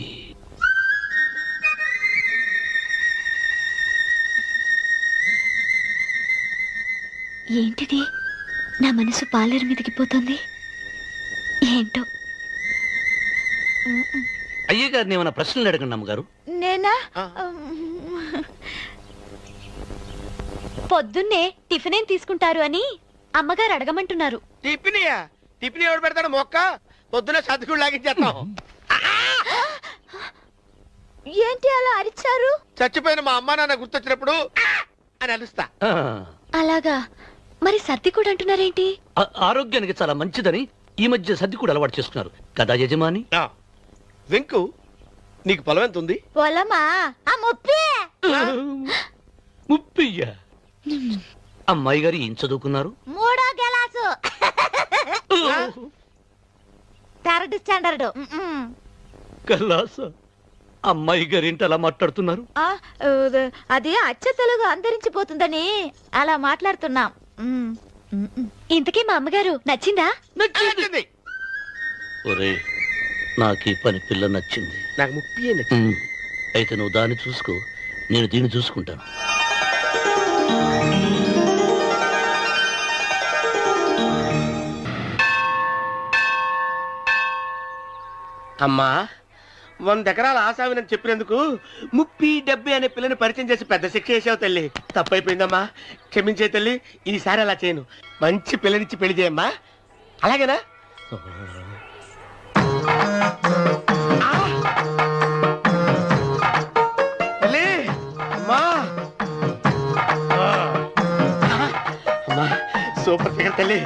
ఏంటిది? నా మనసు పాలేరు మీదకి పోతుంది. ఏంటో. అయ్య గారిని ఏమైనా ప్రశ్నలు అడగండి అమ్మగారు. నేనా? పొద్దున్నే టిఫిన్ ఏం తీసుకుంటారు అని అమ్మగారు అడగమంటున్నారు. టిఫినియా? టిఫిన్ ఎవడు పెడతాడు మొక్క? పొద్దున సతుకుడు లాగించేస్తాం. ఏంటి అలా అరిచారు? చచ్చిపోయిన మా అమ్మ నాన్న గుర్తొచ్చినప్పుడు అని అలుస్తా. అలాగా? మరి సర్ది కూడా అంటున్నారేంటి? ఆరోగ్యానికి చాలా మంచిదని ఈ మధ్య సర్ది కూడా అలవాటు చేసుకున్నారు కదా యజమాని. వెంకు, నీకు పొలం ఎంత ఉంది? పొలమా? ముప్పయ్య. అమ్మాయి గారు ఏం చదువుకున్నారు? 3వ క్లాసు, 3rd స్టాండర్డ్. కలాస. అమ్మాయి గారు ఏంటి అలా మాట్లాడుతున్నారు? అది అచ్చ తెలుగు అంతరించిపోతుందని అలా మాట్లాడుతున్నాం. ఇంతకీ మా అమ్మగారు నచ్చిందా? నచ్చింది. ఒరే, నాకు ఈ పని పిల్ల నచ్చింది. నాకు 30 నచ్చింది. అయితే నువ్వు దాన్ని చూసుకో, నేను దీన్ని చూసుకుంటాను. అమ్మా, 100 ఎకరాల ఆశావినని చెప్పినందుకు 30-70 అనే పిల్లని పరిచయం చేసి పెద్ద శిక్ష చేసావు తల్లి. తప్పైపోయిందమ్మా, క్షమించే తల్లి. ఈసారి అలా చేయను. మంచి పిల్లనిచ్చి పెళ్లి చేయమ్మా. అలాగేనా? తల్లి, అమ్మా, అమ్మా, సూపర్ ఫిగర్ తల్లి.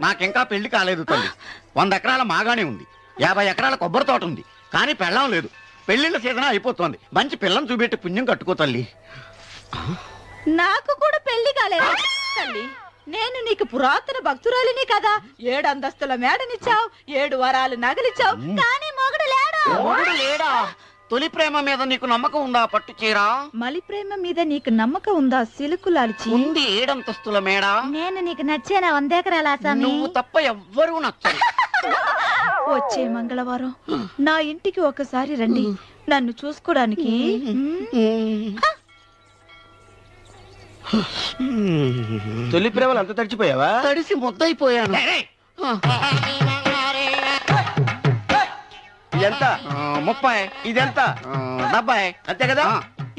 నాకింకా పెళ్లి కాలేదు తల్లి. 100 ఎకరాల మాగానే ఉంది, 50 ఎకరాల కొబ్బరి తోట ఉంది, కానీ పెళ్ళం లేదు. పెళ్లిళ్ళ సీజన్ అయిపోతుంది. మంచి పిల్లని చూపెట్టి పుణ్యం కట్టుకో తల్లి. నాకు కూడా పెళ్లి కాలేదు తల్లి. నేను నీకు పురాతన భక్తురాలిని కదా. 7 అంతస్తుల మేడనిచ్చావు, 7 వరాలు నగలిచ్చావు, కానీ మొగుడు లేడు. మొగుడు లేడా? తొలి ప్రేమ మీద నీకు నమ్మకం ఉందా? పట్టు చీరా. మలి ప్రేమ మీద నీకు నమ్మకం ఉందా? సిలుకులాల్చి ఉంది. 7 అంతస్తుల మేడ. నేను నీకు నచ్చేనా? 100 ఎకరాల ఆసామి. నువ్వు తప్ప ఎవ్వరూ నచ్చరు. వచ్చే మంగళవారం నా ఇంటికి ఒకసారి రండి, నన్ను చూసుకోవడానికి. తొలి ప్రేమలు అంత తడిచిపోయావా? తడిసి ముద్దయిపోయాను. ఇదెంత? 30. ఇదెంత? 70. అంతే కదా?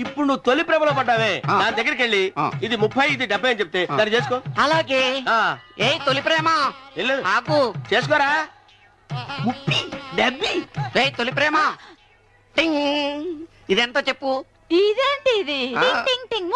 ఇప్పుడు నువ్వు తొలి ప్రేమలో పడ్డావే, దాని దగ్గరికి వెళ్ళి ఇది 30 ఇది 70 అని చెప్తే దాన్ని చేసుకో. అలాగే. ఏ తొలి ప్రేమ ఆకు చేసుకోరా. 30, 70. ఏ తొలి ప్రేమ ఇదెంత చెప్పు. ఇదేంటి ఇది? టింగ్ టింగ్ టింగ్.